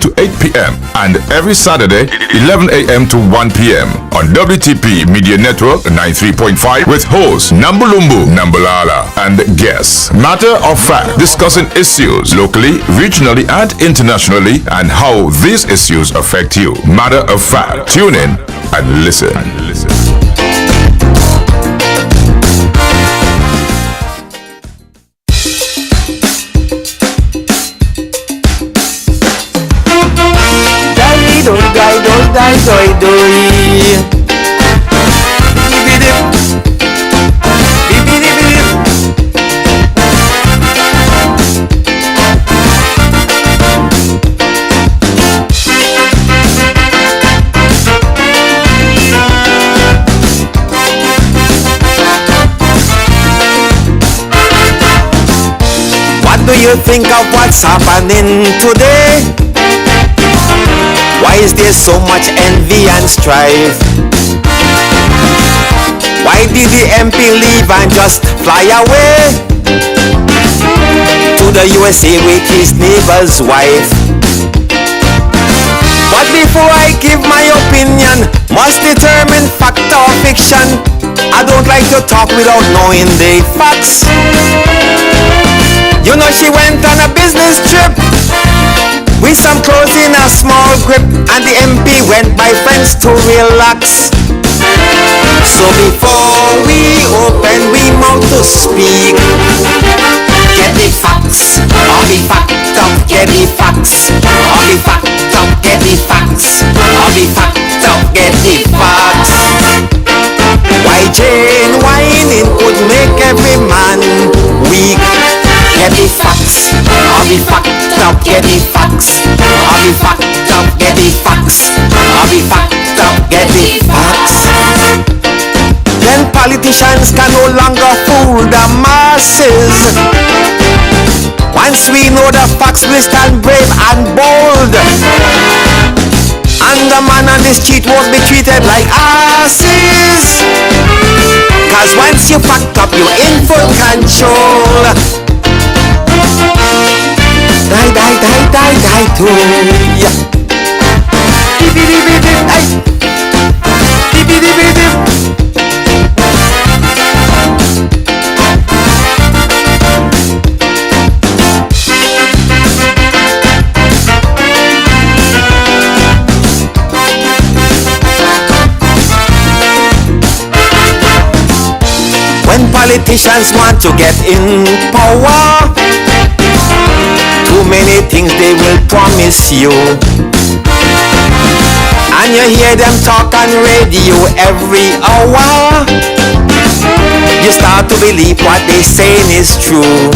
to 8 p.m. and every Saturday 11 a.m. to 1 p.m. on WTP Media Network 93.5 with hosts Namba, Nambalala and guests. Matter of fact, discussing issues locally, regionally and internationally and how these issues affect you. Matter of fact, tune in and listen. What do you think of what's happening today? Why is there so much envy and strife? Why did the MP leave and just fly away to the USA with his neighbor's wife? But before I give my opinion, must determine fact or fiction. I don't like to talk without knowing the facts. You know she went on a business trip with some clothes in a small grip, and the MP went by friends to relax. So before we open we mouth to speak, get the facts, all the fact up, get the facts, all the fact up, get the facts, all the fact up, get the facts. Why Jane whining could make every man weak? Get the facts, all the fact up, get the facts, all the fact up, get the facts, all the fact up, get the facts. Then politicians can no longer fool the masses. Once we know the facts, we stand brave and bold, and the man on the street won't be treated like asses. Cause once you packed up, you're in full control. Die too. Yeah. When politicians want to get in power, too many things they will promise you, and you hear them talk on radio every hour. You start to believe what they saying is true.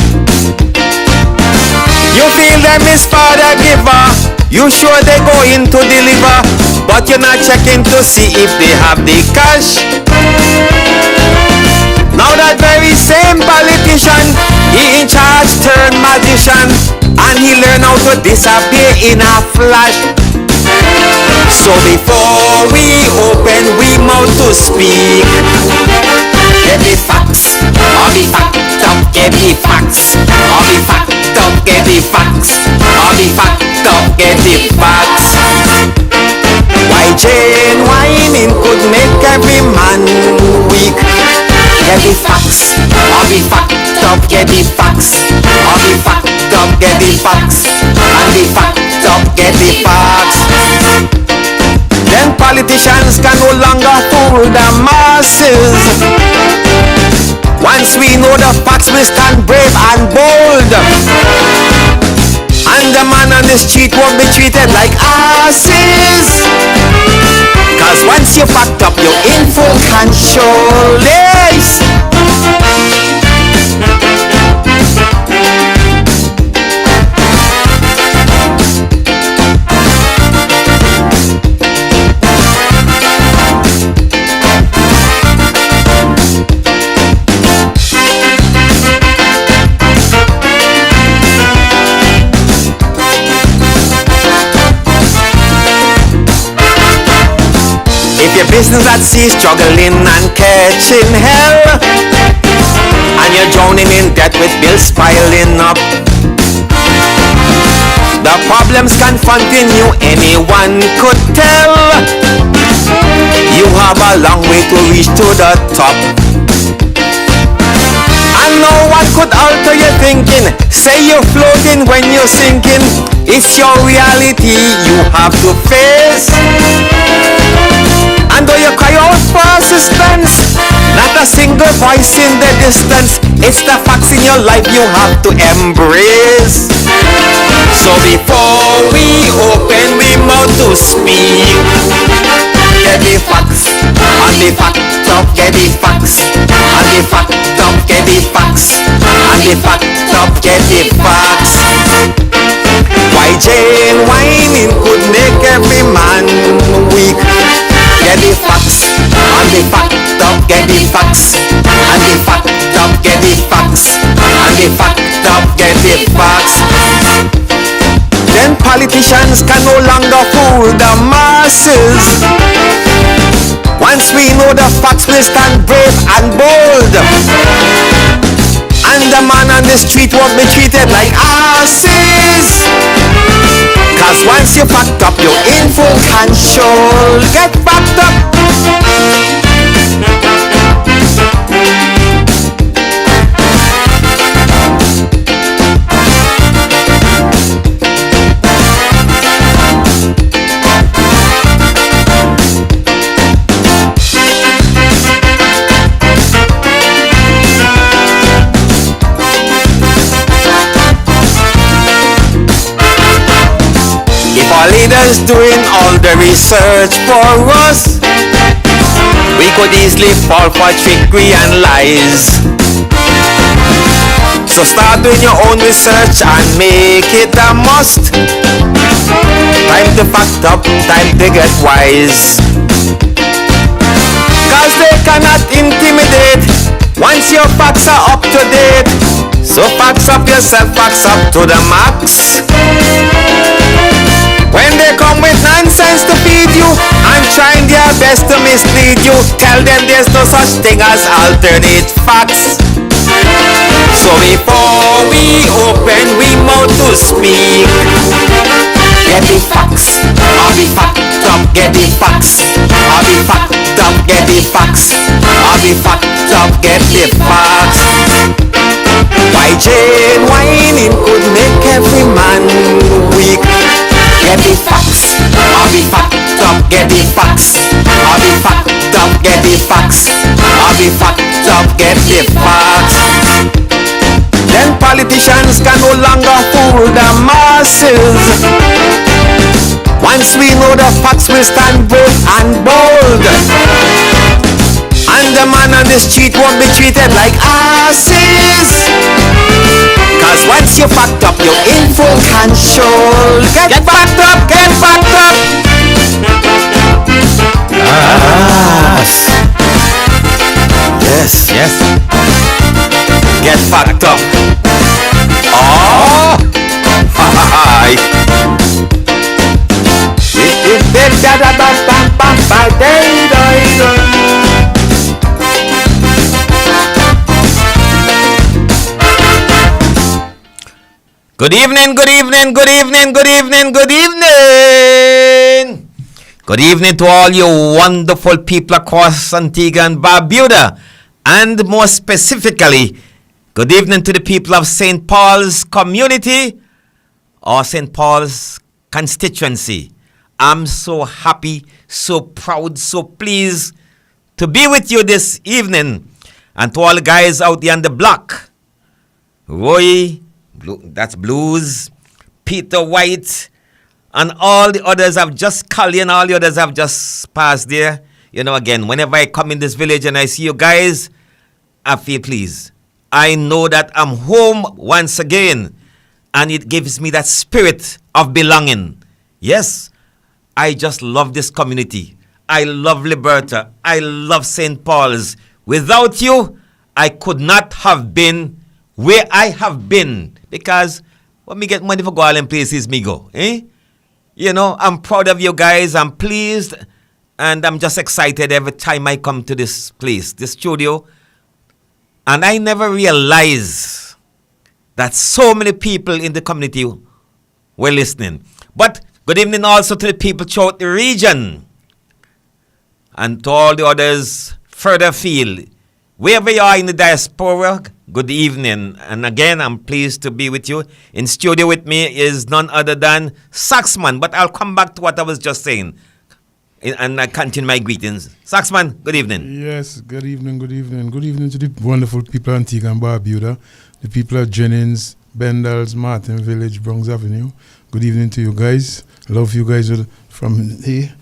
You feel them is Father giver, you sure they going to deliver, but you're not checking to see if they have the cash. Now that very same politician, he in charge turned magician, and he learn how to disappear in a flash. So before we open we mouth to speak, get the facts, all the fact up, get the facts, all the fact up, get the facts, all the fact up, get the facts. Why Jane whining could make every man weak? Get the facts, all the fact up, get the facts, all the fact up, get the facts, and the fact up, get the facts. Then politicians can no longer fool the masses. Once we know the facts, we stand brave and bold, and the man on the street won't be treated like asses. Cause once you packed up, you're in full control. Yes. If your business at sea struggling and catching hell, and you're drowning in debt with bills piling up, The problems confronting you, anyone could tell. You have a long way to reach to the top. And no one could alter your thinking. Say you're floating when you're sinking. It's your reality you have to face. And though you cry out for assistance, not a single voice in the distance. It's the facts in your life you have to embrace. So before we open we mouth to speak, get the facts, and the fact of get the facts, and the fact of get the facts, and the fact of get the facts. Why Jane whining could make every man weak? Get the facts, and the fact of get the facts, and the fact of get the facts, and the fact of get the facts. Then politicians can no longer fool the masses. Once we know the facts, we stand brave and bold. And the man on the street won't be treated like asses. Cause once you fucked up, you're in full control. Get fucked up. Our leaders doing all the research for us, we could easily fall for trickery and lies. So start doing your own research and make it a must. Time to fact up, time to get wise. Cause they cannot intimidate once your facts are up to date. So facts up yourself, facts up to the max. When they come with nonsense to feed you and trying their best to mislead you, tell them there's no such thing as alternate facts. So before we open we mouth to speak, get the facts, I'll be fact up, get the facts, I'll be fact up, get the facts, I'll be fact up, get the facts. Why Jane whining could make every man weak? Get the facts, I'll be fact up, get the facts, I'll be fact up, get the facts, I'll be fact up, get the facts. Then politicians can no longer fool the masses. Once we know the facts, we stand brave and bold. And the man on the street won't be treated like asses. Cause once you're fucked up, you're in full control. Get fucked up, get fucked up. Yes, yes. Get fucked up. Oh, hi. Good evening, good evening, good evening, good evening, good evening. Good evening to all you wonderful people across Antigua and Barbuda. And more specifically, good evening to the people of St. Paul's community or St. Paul's constituency. I'm so happy, so proud, so pleased to be with you this evening. And to all the guys out there on the block, Roy, that's Blues, Peter White, and all the others have just called and all the others have just passed there. You know, again, whenever I come in this village and I see you guys, I feel pleased. I know that I'm home once again, and it gives me that spirit of belonging. Yes, I just love this community. I love Liberta. I love St. Paul's. Without you, I could not have been where I have been. Because when me get money for go all them places, me go. You know, I'm proud of you guys. I'm pleased. And I'm just excited every time I come to this place, this studio. And I never realized that so many people in the community were listening. But good evening also to the people throughout the region and to all the others further afield. Wherever you are in the diaspora, good evening. And again, I'm pleased to be with you. In studio with me is none other than Saxman. But I'll come back to what I was just saying. And I continue my greetings. Saxman, good evening. Yes, good evening, good evening. Good evening to the wonderful people of Antigua and Barbuda, the people of Jennings, Bendals, Martin Village, Bronx Avenue. Good evening to you guys. Love you guys from here.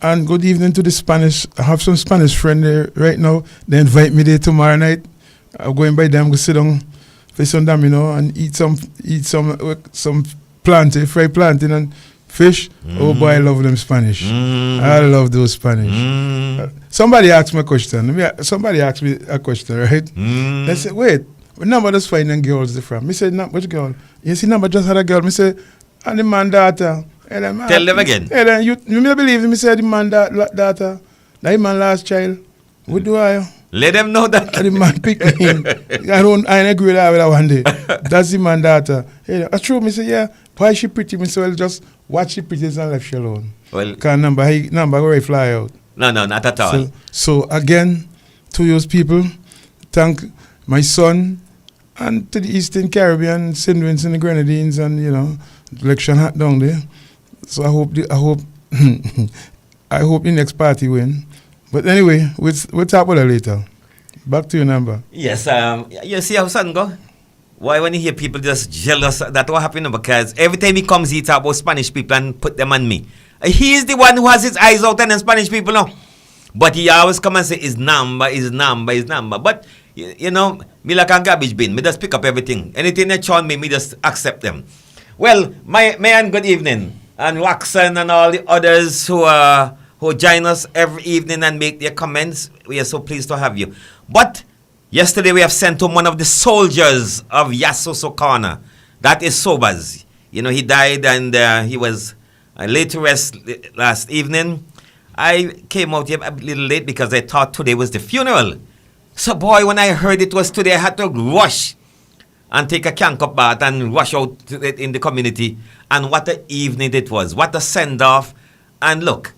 And good evening to the Spanish. I have some Spanish friend there right now. They invite me there tomorrow night. I'm going by them, go sit down, play some domino, and eat some plantain, fried plantain and fish. Oh boy, I love them Spanish. I love those Spanish. Somebody asked me a question. Right? They said, wait, Namba just finding girls different. Me said, which girl? You see, Namba just had a girl. Me said, and the man daughter. Tell them again. You may believe me, said the man daughter. That man last child. What do I? Let them know that. The man picked me. I agree with that one day. That's the man daughter. That's true. Me say, yeah. Why she pretty? Me say, well, just watch she pretty and left she alone. Well, can't number go fly out. No, not at all. So again, to those people, thank my son and to the Eastern Caribbean, St. Vincent and the Grenadines, and election hat down there. So I hope I hope the next party win. But anyway, we'll talk about that later. Back to your number. Yes, you see how son go? Why when you hear people just jealous that what happened? Because every time he comes, he talk about Spanish people and put them on me. He is the one who has his eyes out on the Spanish people now. But he always come and say, is number. But, me like a garbage bin. Me just pick up everything. Anything they churn me just accept them. Well, my man, good evening. And Waxon and all the others who join us every evening and make their comments. We are so pleased to have you. But yesterday we have sent home one of the soldiers of Yasso Sokana. That is Sobers. He died and he was laid to rest last evening. I came out here a little late because I thought today was the funeral. So boy, when I heard it was today, I had to rush and take a cank-up bath and rush out in the community. And what an evening it was. What a send-off. And look,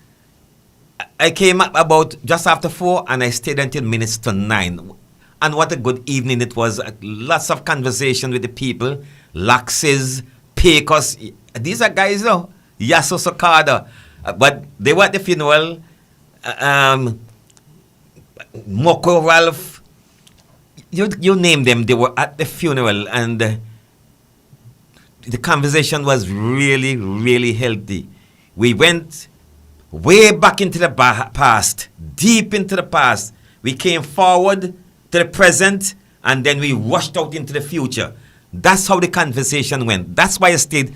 I came up about just after 4 and I stayed until minutes to 9. And what a good evening it was. Lots of conversation with the people. Laxes, Pecos. These are guys, Yasso Sokada. But they were at the funeral. Moko Ralph. You name them. They were at the funeral. And the conversation was really, really healthy. We went way back into the past, deep into the past. We came forward to the present, and then we rushed out into the future. That's how the conversation went. That's why I stayed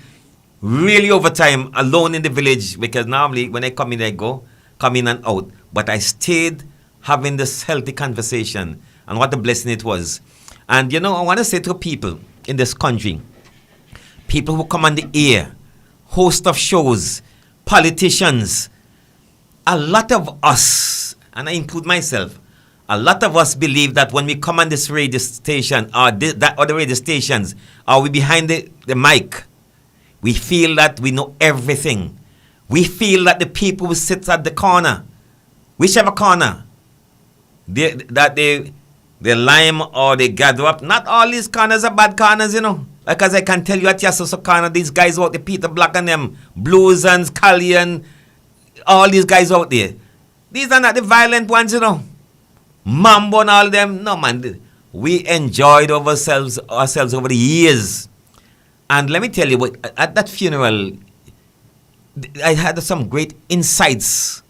really over time alone in the village, because normally when I come in, I come in and out. But I stayed having this healthy conversation, and what a blessing it was. And I want to say to people in this country, people who come on the air, host of shows, politicians, a lot of us, and I include myself, a lot of us believe that when we come on this radio station or that other radio stations, or we behind the mic, we feel that we know everything. We feel that the people who sit at the corner, whichever corner, they lime or they gather up. Not all these corners are bad corners, Like as I can tell you at Yasso corner, these guys out there, Peter Black and them, Blues and Scully and all these guys out there. These are not the violent ones, Mambo and all them. No, man. We enjoyed ourselves over the years. And let me tell you, at that funeral, I had some great insights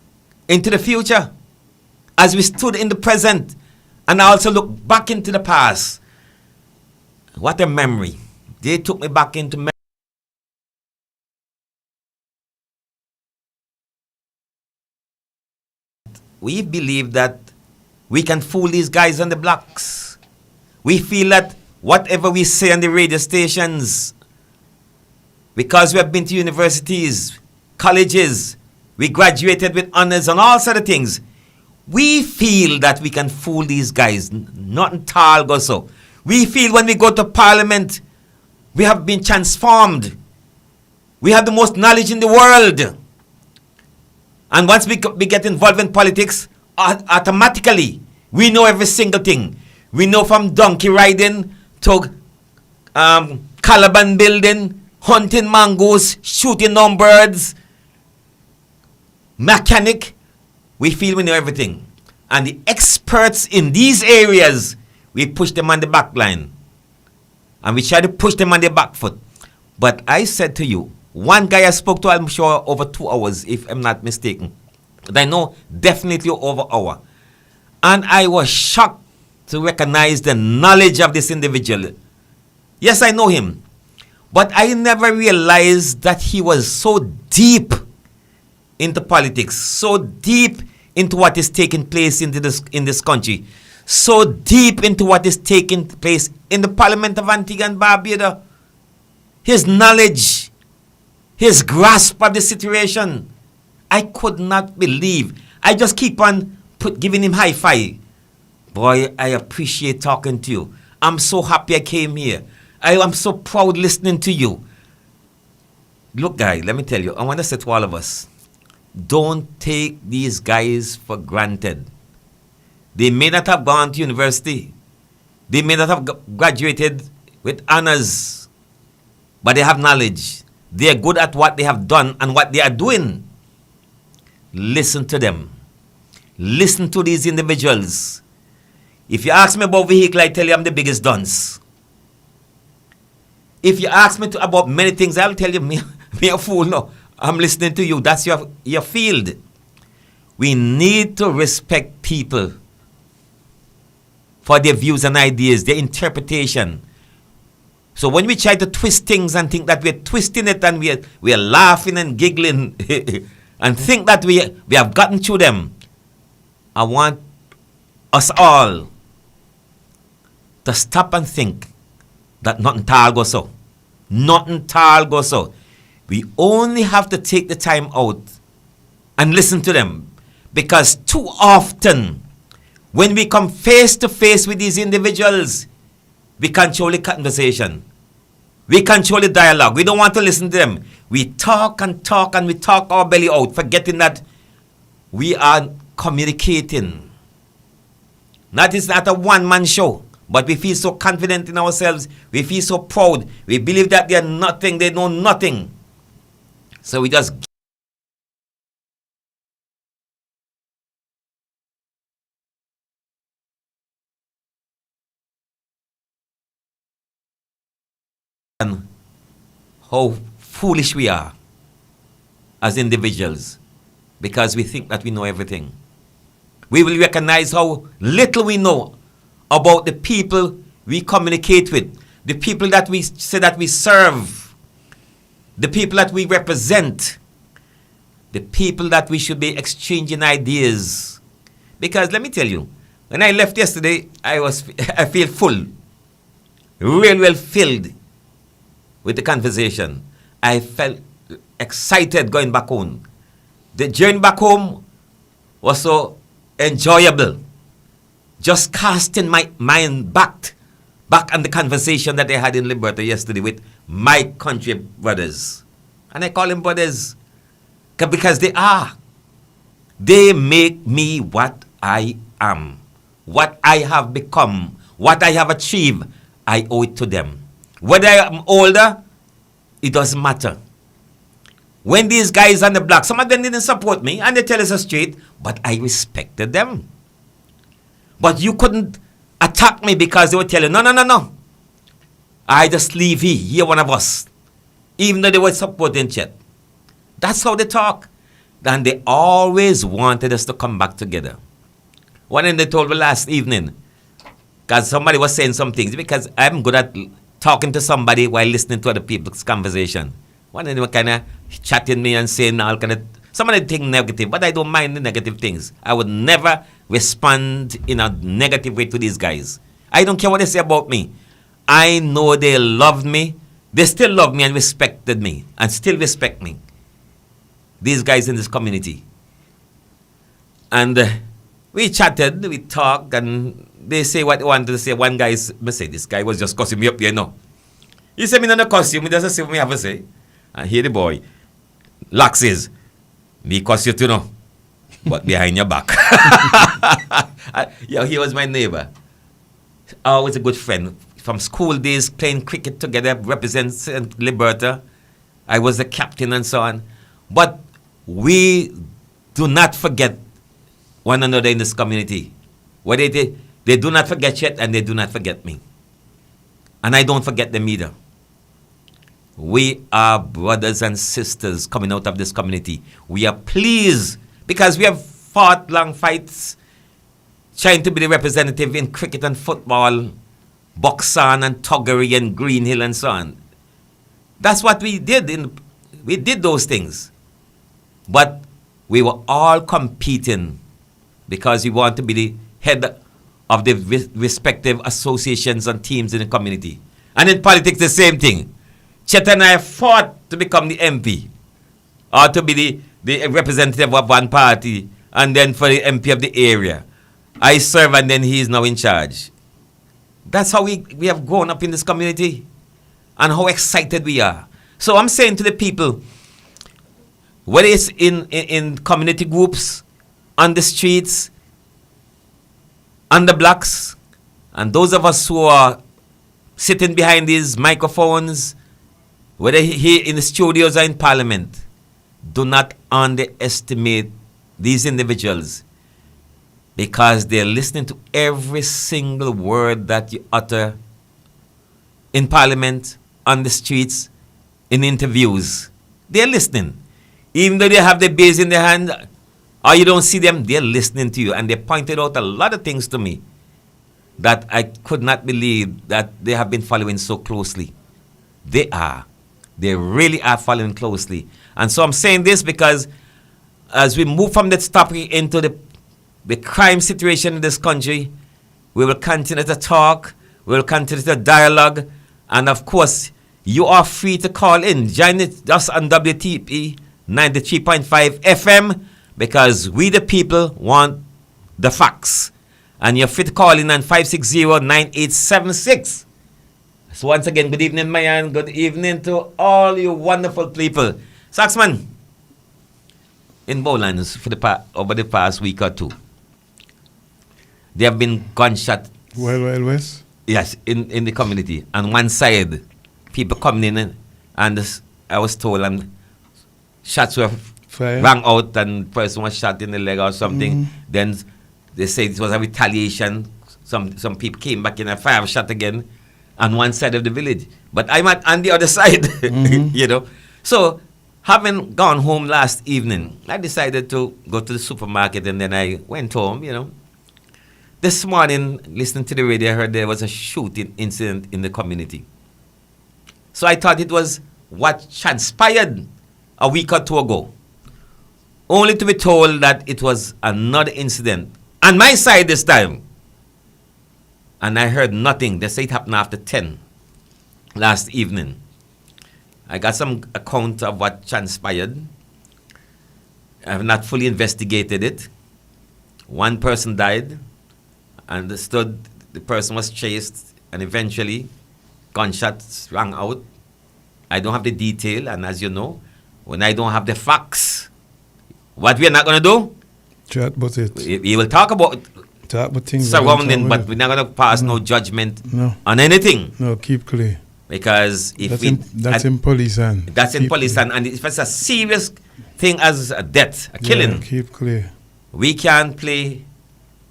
into the future as we stood in the present and I also looked back into the past. What a memory. They took me back into memory. We believe that we can fool these guys on the blocks. We feel that whatever we say on the radio stations, because we have been to universities, colleges, we graduated with honors and all sort of things, we feel that we can fool these guys. Nothing tall go so. We feel when we go to parliament, we have been transformed. We have the most knowledge in the world. And once we get involved in politics, automatically, we know every single thing. We know from donkey riding to Caliban building, hunting mangoes, shooting down birds, mechanic. We feel we know everything. And the experts in these areas, we push them on the back line. And we try to push them on the back foot. But I said to you, one guy I spoke to, I'm sure over 2 hours, if I'm not mistaken. But I know definitely over an hour. And I was shocked to recognize the knowledge of this individual. Yes, I know him. But I never realized that he was so deep into politics, so deep into what is taking place in this country, so deep into what is taking place in the Parliament of Antigua and Barbuda. His knowledge, his grasp of the situation, I could not believe. I just keep on giving him high five. Boy, I appreciate talking to you. I'm so happy I came here. I am so proud listening to you. Look, guy, let me tell you, I want to say to all of us, don't take these guys for granted. They may not have gone to university. They may not have graduated with honors, but they have knowledge. They are good at what they have done and what they are doing. Listen to them. Listen to these individuals. If you ask me about vehicle, I tell you I'm the biggest dunce. If you ask me about many things, I'll tell you me a fool. No, I'm listening to you. That's your field. We need to respect people for their views and ideas, their interpretation. So when we try to twist things and think that we're twisting it and we're laughing and giggling and think that we have gotten through them, I want us all to stop and think that nothing tall goes so. Nothing tall goes so. We only have to take the time out and listen to them, because too often when we come face to face with these individuals, we control the conversation. We control the dialogue. We don't want to listen to them. We talk and talk and we talk our belly out, forgetting that we are communicating. That is not a one-man show, but we feel so confident in ourselves. We feel so proud. We believe that they are nothing. They know nothing. So we just how foolish we are as individuals, because we think that we know everything. We will recognize how little we know about the people we communicate with, the people that we say that we serve, the people that we represent, the people that we should be exchanging ideas. Because let me tell you, when I left yesterday, I feel full, real well filled with the conversation. I felt excited going back home. The journey back home was so enjoyable. Just casting my mind back on the conversation that I had in Liberta yesterday with my country brothers. And I call them brothers because they are. They make me what I am, what I have become, what I have achieved. I owe it to them. Whether I'm older, it doesn't matter. When these guys on the block, some of them didn't support me, and they tell us straight, but I respected them. But you couldn't attack me because they would tell you, no. I just leave here, you're one of us. Even though they were supporting Chet. That's how they talk. And they always wanted us to come back together. One thing they told me last evening, because somebody was saying some things, because I'm good at talking to somebody while listening to other people's conversation. One of them were kind of chatting me and saying all kind of, some of them think negative, but I don't mind the negative things. I would never respond in a negative way to these guys. I don't care what they say about me. I know they loved me. They still love me and respected me and still respect me. These guys in this community. And we chatted, we talked, and they say what they wanted to say. One guy say, this guy was just cussing me up here now. He said me not a cuss you, he doesn't say what me have to say. And here the boy, Locks is, me cost you to know, but behind your back. Yeah, he was my neighbor. Always a good friend. From school days, playing cricket together, represents St. Liberta. I was the captain and so on. But we do not forget one another in this community. What they did, they do not forget yet, and they do not forget me. And I don't forget them either. We are brothers and sisters coming out of this community. We are pleased because we have fought long fights trying to be the representative in cricket and football, Boxan and Toggery and Green Hill and so on. That's what we did. We did those things. But we were all competing because we want to be the head of the respective associations and teams in the community. And in politics, the same thing. Chet and I fought to become the MP or to be the representative of one party and then for the MP of the area. I serve and then he is now in charge. That's how we have grown up in this community and how excited we are. So I'm saying to the people, whether it's in community groups, on the streets, on the blocks, and those of us who are sitting behind these microphones, whether here in the studios or in Parliament, do not underestimate these individuals because they're listening to every single word that you utter in Parliament, on the streets, in interviews. They're listening. Even though they have their base in their hand, or you don't see them, they're listening to you. And they pointed out a lot of things to me that I could not believe that they have been following so closely. They are. They really are following closely. And so I'm saying this because as we move from that topic into the crime situation in this country, we will continue to talk, we will continue to dialogue, and of course, you are free to call in. Join us on WTP 93.5 FM because we the people want the facts. And you're free to call in on 560-9876. So once again, good evening, Mayan. Good evening to all you wonderful people. Saxman, in Bowlands for over the past week or two, there have been gunshot. Wild West? Yes, in the community. On one side, people coming in and I was told shots were rang out and person was shot in the leg or something. Then they said it was a retaliation. Some people came back in a fire shot again on one side of the village. But I'm on the other side, you know. So, having gone home last evening, I decided to go to the supermarket and then I went home, you know. This morning, listening to the radio, I heard there was a shooting incident in the community. So I thought it was what transpired a week or two ago. Only to be told that it was another incident on my side this time. And I heard nothing. They say it happened after 10 last evening. I got some account of what transpired. I have not fully investigated it. One person died. Understood the person was chased and eventually gunshots rang out. I don't have the detail, and as you know, when I don't have the facts, what we are not going to do? Chat about it. We will talk about things surrounding, but we're not going to pass no judgment on anything. No, keep clear. Because if that's in police hand. That's in police hand, and if it's a serious thing as a death, a killing, keep clear. We can't play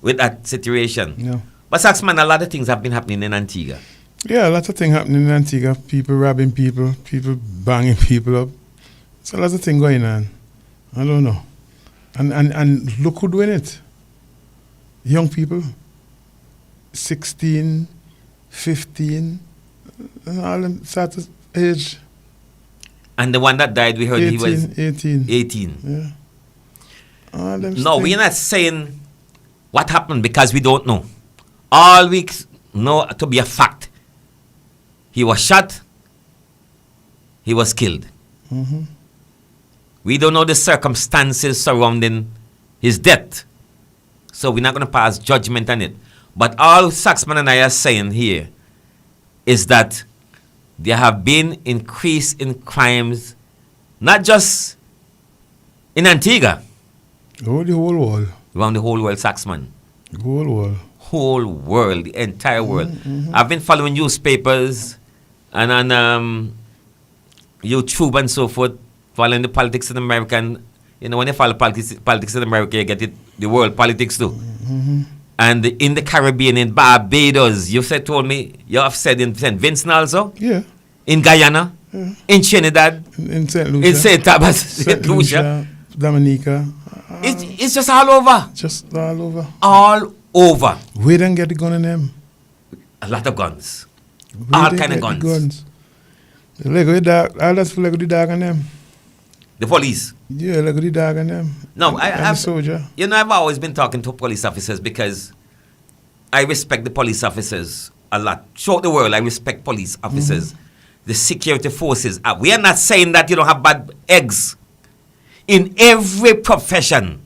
with that situation. No. But Saxman, a lot of things have been happening in Antigua. Yeah, a lot of things happening in Antigua. People robbing people, people banging people up. It's a lot of things going on. I don't know. And look who doing it. Young people. 16, 15, and all them sort of age. And the one that died, we heard 18, he was 18. 18. Yeah. All them No, we're not saying what happened because we don't know. All we know to be a fact. He was shot. He was killed. Mm-hmm. We don't know the circumstances surrounding his death. So we're not going to pass judgment on it. But all Saxman and I are saying here is that there have been increase in crimes Not just in Antigua, Oh, the whole world. around the whole world, Saxman. The whole world. Whole world, the entire world. I've been following newspapers and on YouTube and so forth, following the politics in America. And, you know, when you follow politics in America, you get the world politics too. And in the Caribbean, in Barbados, told me, you have said in St. Vincent also? Yeah. In Guyana? Yeah. In Trinidad? In St. Lucia. In St. Thomas? St. Lucia? Dominica. It's just all over. Just all over. All over. Where them get the gun in them? A lot of guns. Where All they kind of get the guns. The Lego the dog, all that's for Lego the dog on them. The police. Yeah, Lego the dog on them. No, And the soldier. You know, I've always been talking to police officers because I respect the police officers a lot. Throughout the world, I respect police officers, the security forces. We are not saying that you don't have bad eggs. In every profession,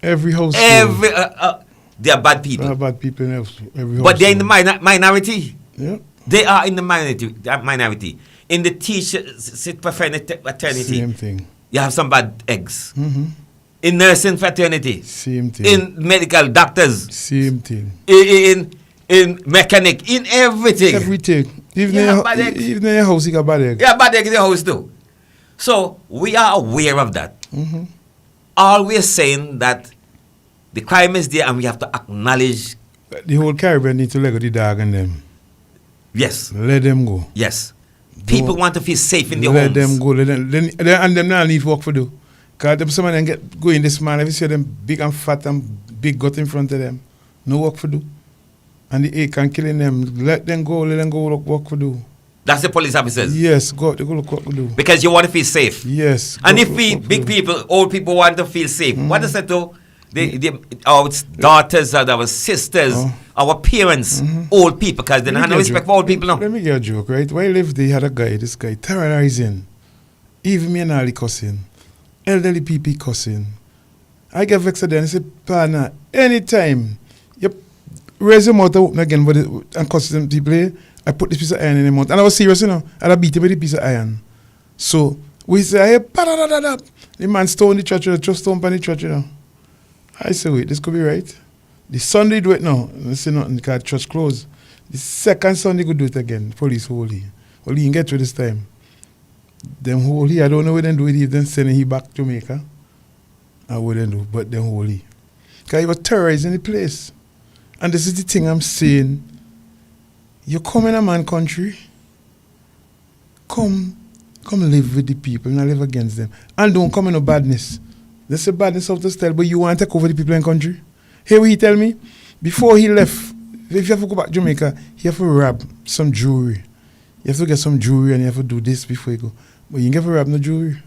Every house. they are bad people. There are bad people in every house. But they're in the minority. Yeah. They are in the minority. In the teachers fraternity, Same thing. you have some bad eggs. Mm-hmm. In nursing fraternity, Same thing. in medical doctors, Same thing. in mechanic, in everything. Everything. Even Yeah, in bad your, eggs. even in your house, you got bad egg. Yeah, bad egg in the house too. So we are aware of that. Mm-hmm. All we're saying that the crime is there and we have to acknowledge, The whole Caribbean need to let go the dog and them. yes, Let them go. yes. People want to feel safe in their Let homes. them go. Let them, and them now need work for do. Because them some of them get go in this man, if you see them big and fat and big gut in front of them, no work for do. And the ache and killing them, let them go look work for do. That's the police officers. Yes, they go look work for do. Because you want to feel safe. Yes. And go if look we, work for big do. people, old people want to feel safe, what is it though? Our daughters, our sisters, our parents, old people, because they don't have no respect for old people now. Let me get a joke, right? Where I lived, they had this guy terrorizing. Even me and Ali cussing. Elderly people cussing. I get vexed then. I say, partner, anytime you raise your mouth open again and cuss them people, I put this piece of iron in the mouth. And I was serious, you know. And I beat him with the piece of iron. So we say, hey, the man stone the church, just stone on the church, you know. I say, wait, this could be right. The Sunday do it now. I say nothing because church closed. The second Sunday could do it again. Police holy. Well, he can get through this time. Them holy, I don't know what they do with it. Then sending he back to Jamaica. I wouldn't do, but them holy. Because he was terrorizing the place. And this is the thing I'm saying. You come in a man country, come live with the people, not live against them. And don't come in no badness. There's a badness of the style, but you want to take over the people in the country. Here what he tell me, before he left, if you have to go back to Jamaica, you have to rob some jewelry. You have to get some jewelry and you have to do this before you go. But you never rob no jewelry.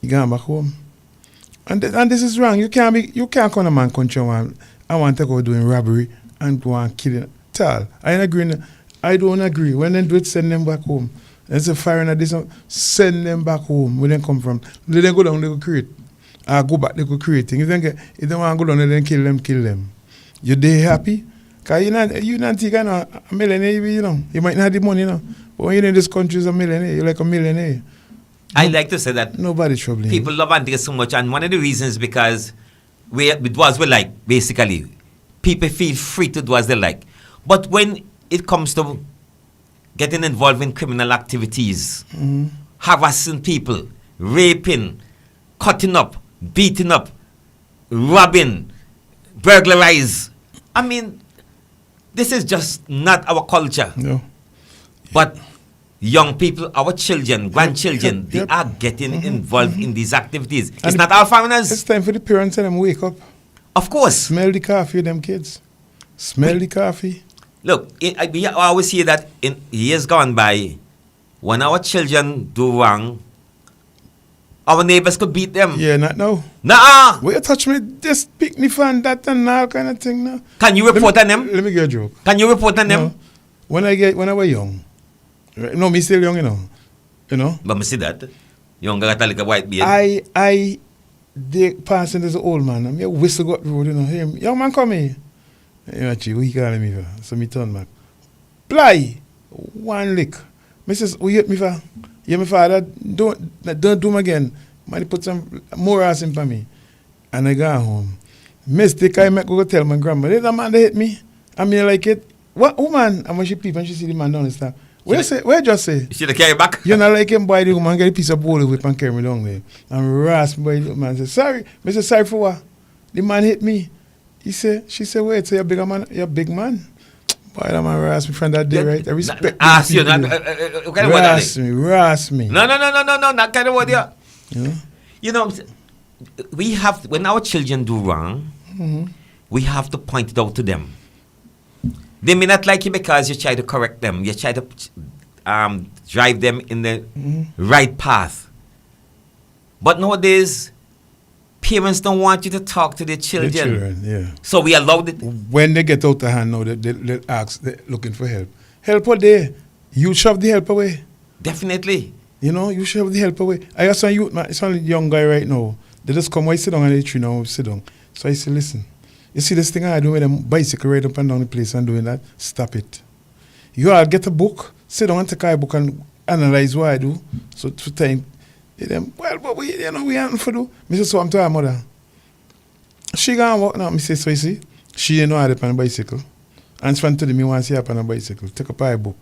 You go back home. And this is wrong. You can't come to a man country and want to go doing robbery and go and killing. Tal. I don't agree. When they do it, send them back home. There's a fire and this, send them back home where they come from. Let them go down, they go create. I go back, they go create things. If they want to go down, then kill them. You they happy? Because you're not taking a millionaire, you know. You might not have the money, you know. But when you're in this country, you're a millionaire. You're like a millionaire. I like to say that Nobody troubling people love Antigua so much, and one of the reasons because it do as we like, basically. People feel free to do as they like. But when it comes to getting involved in criminal activities, harassing people, raping, cutting up, beating up, robbing, burglarize. I mean, this is just not our culture. No. But young people, our children, grandchildren, Yep. they are getting involved in these activities. It's And not our foreigners. It's time for the parents and them wake up. Of course. Smell the coffee, them kids. Smell the coffee. Look, we always hear that in years gone by, when our children do wrong, our neighbors could beat them. Yeah, not now. Nah. Will you touch me? This pick me fan, that and all kind of thing now. Can you report on them? Let me get a joke. Can you report on them? No. When I was young, right? No, me still young, you know. But me see that. Young got like a white beard. They passing this old man, and me whistle got the road, you know. Hey, young man, come here. You know, what he calling me for? So me turn back. Ply, one lick. Mrs. We hit me for? Yeah, my father, don't do them again. Man, put some more ass in for me. And I got home. Mistake I make go tell my grandma, there's a man that hit me. I mean, like it. What woman? And when she peep and she see the man down the step. Where say? Where just say? Should have carry back. You know, like him boy, the woman get a piece of bowl whip and carry me down there. And rasp boy, the man say, sorry. I say, sorry for what? The man hit me. She said, wait, so you're bigger man, you're big man. Boy, that man rasp me from that day, right? I respect Ask you, people. Rasp me. No, not kind of word, yeah. You know? You know, we have, when our children do wrong, we have to point it out to them. They may not like you because you try to correct them. You try to drive them in the right path. But nowadays, parents don't want you to talk to their children. The children, yeah. So we allowed it. When they get out of hand now, they ask, they're looking for help. Help what they? You shove the help away. Definitely. You know, you shove the help away. I got some youth, man, it's only a young guy right now. They just come, I sit down and they tree now, sit down. So I say, listen, you see this thing I do with them bicycle right up and down the place and doing that? Stop it. You all get a book, sit down and take a book and analyze what I do. So to time, them, well, but we, you know, we haven't for do. I say, so I'm to her mother. She gonna walk now. I say, so you see, she didn't know how to on a bicycle. And it's fun to me want to see her on a bicycle. Take up a book.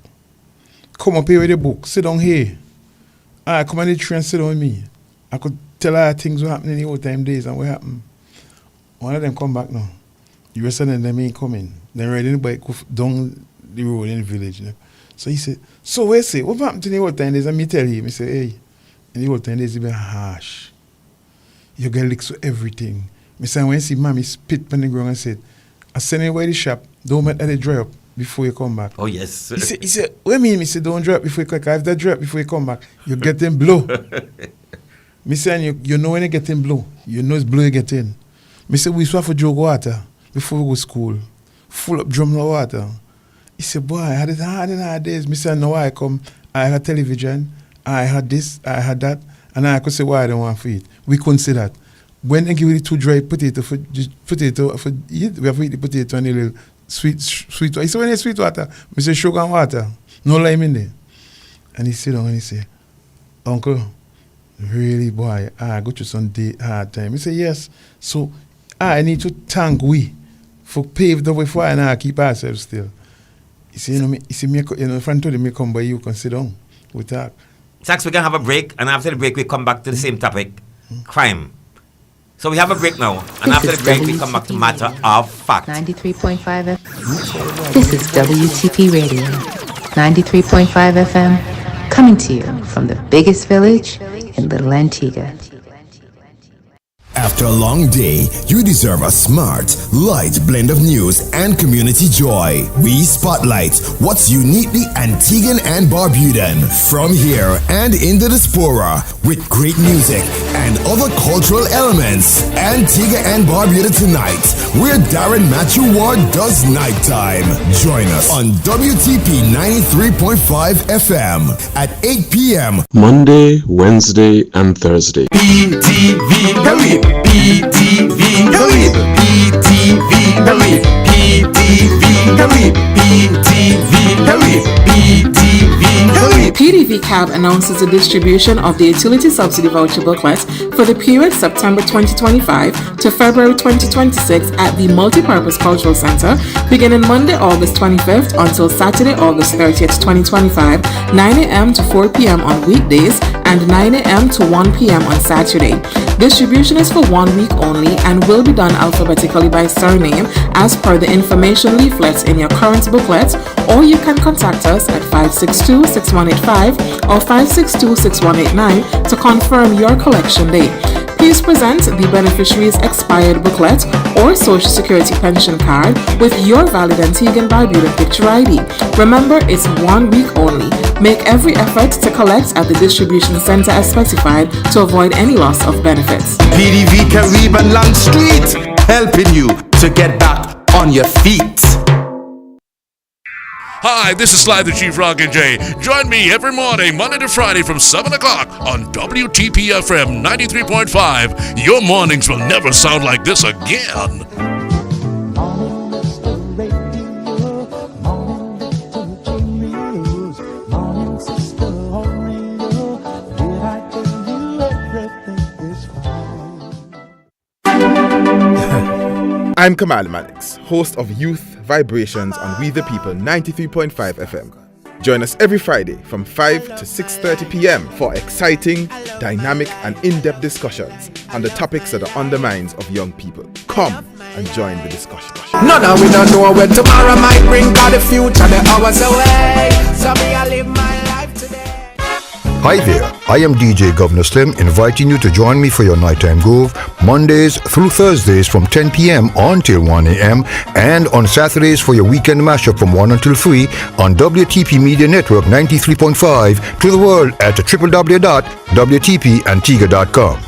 Come up here with the book. Sit down here. I come on the train and sit down with me. I could tell her things what happened in the old time days and what happened. One of them come back now. The rest of them ain't coming. They riding the bike down the road in the village. You know? So he said, so we say, what happened to the old time days? And me tell him, I say, hey, in the old time days, it's been harsh. You get licks with everything. I say, when you see mommy spit on the ground and said, I send you away the shop, don't let it dry up before you come back. Oh, yes. He said, what do you mean? I said, don't dry up before you come back. If that dry up before you come back, you get them blow. Me saying, you know when you get in blow. You know it's blow you get in. Me say, we used to have a jug of water before we go to school. Full up drum of water. He said, boy, I had it hard in our days. Me say, no, I come, I had television, I had this, I had that, and I could say, why I don't want to eat. We couldn't say that. When they give you the two dry potato for eat, we have to eat the potato and a little sweet water. He said, when it's sweet water, me say, sugar and water, no lime in there. And he sit down and he say, Uncle, really, boy, I go through some hard time. He say, yes. So I need to thank we for pave the way for and I keep ourselves still. He say, me, in front of me come by, you can sit down. We talk. Sax, we're going to have a break, and after the break, we come back to the same topic, crime. So we have a break now, and after the break, we come back to matter of fact. 93.5 FM. This is WTP Radio, 93.5 FM, coming to you from the biggest village in Little Antigua. After a long day, you deserve a smart, light blend of news and community joy. We spotlight what's uniquely Antiguan and Barbudan from here and in the diaspora with great music and other cultural elements. Antigua and Barbuda tonight, where Darren Matthew Ward does nighttime. Join us on WTP 93.5 FM at 8 p.m. Monday, Wednesday, and Thursday. PTV Carib, PTV Carib, PTV Carib, PTV Carib, PTV Carib, PTV Carib. PDV CAB announces the distribution of the utility subsidy voucher booklet for the period September 2025 to February 2026 at the Multipurpose Cultural Center, beginning Monday, August 25th until Saturday, August 30th, 2025, 9 a.m. to 4 p.m. on weekdays and 9 a.m. to 1 p.m. on Saturday. Distribution is for 1 week only and will be done alphabetically by surname as per the information leaflets in your current booklet, or you can contact us at 562-6185 or 562-6189 to confirm your collection date. Please present the beneficiary's expired booklet or Social Security pension card with your valid Antiguan Barbuda picture ID. Remember, it's 1 week only. Make every effort to collect at the distribution center as specified to avoid any loss of benefits. PDV Caribbean Long Street, helping you to get back on your feet. Hi, this is Sly the Chief Rockin' J. Join me every morning, Monday to Friday from 7 o'clock on WTP FM 93.5. Your mornings will never sound like this again. I'm Kamal Malix, host of Youth Vibrations on We the People 93.5 FM. Join us every Friday from 5 to 6:30 p.m. for exciting, dynamic and in-depth discussions on the topics that are on the minds of young people. Come and join the discussion. None of we don't know where tomorrow might bring, but the future the hours away. So me I live my life today. Hi there, I am DJ Governor Slim inviting you to join me for your nighttime groove Mondays through Thursdays from 10 p.m. until 1 a.m. and on Saturdays for your weekend mashup from 1 until 3 on WTP Media Network 93.5 to the world at www.wtpantigua.com.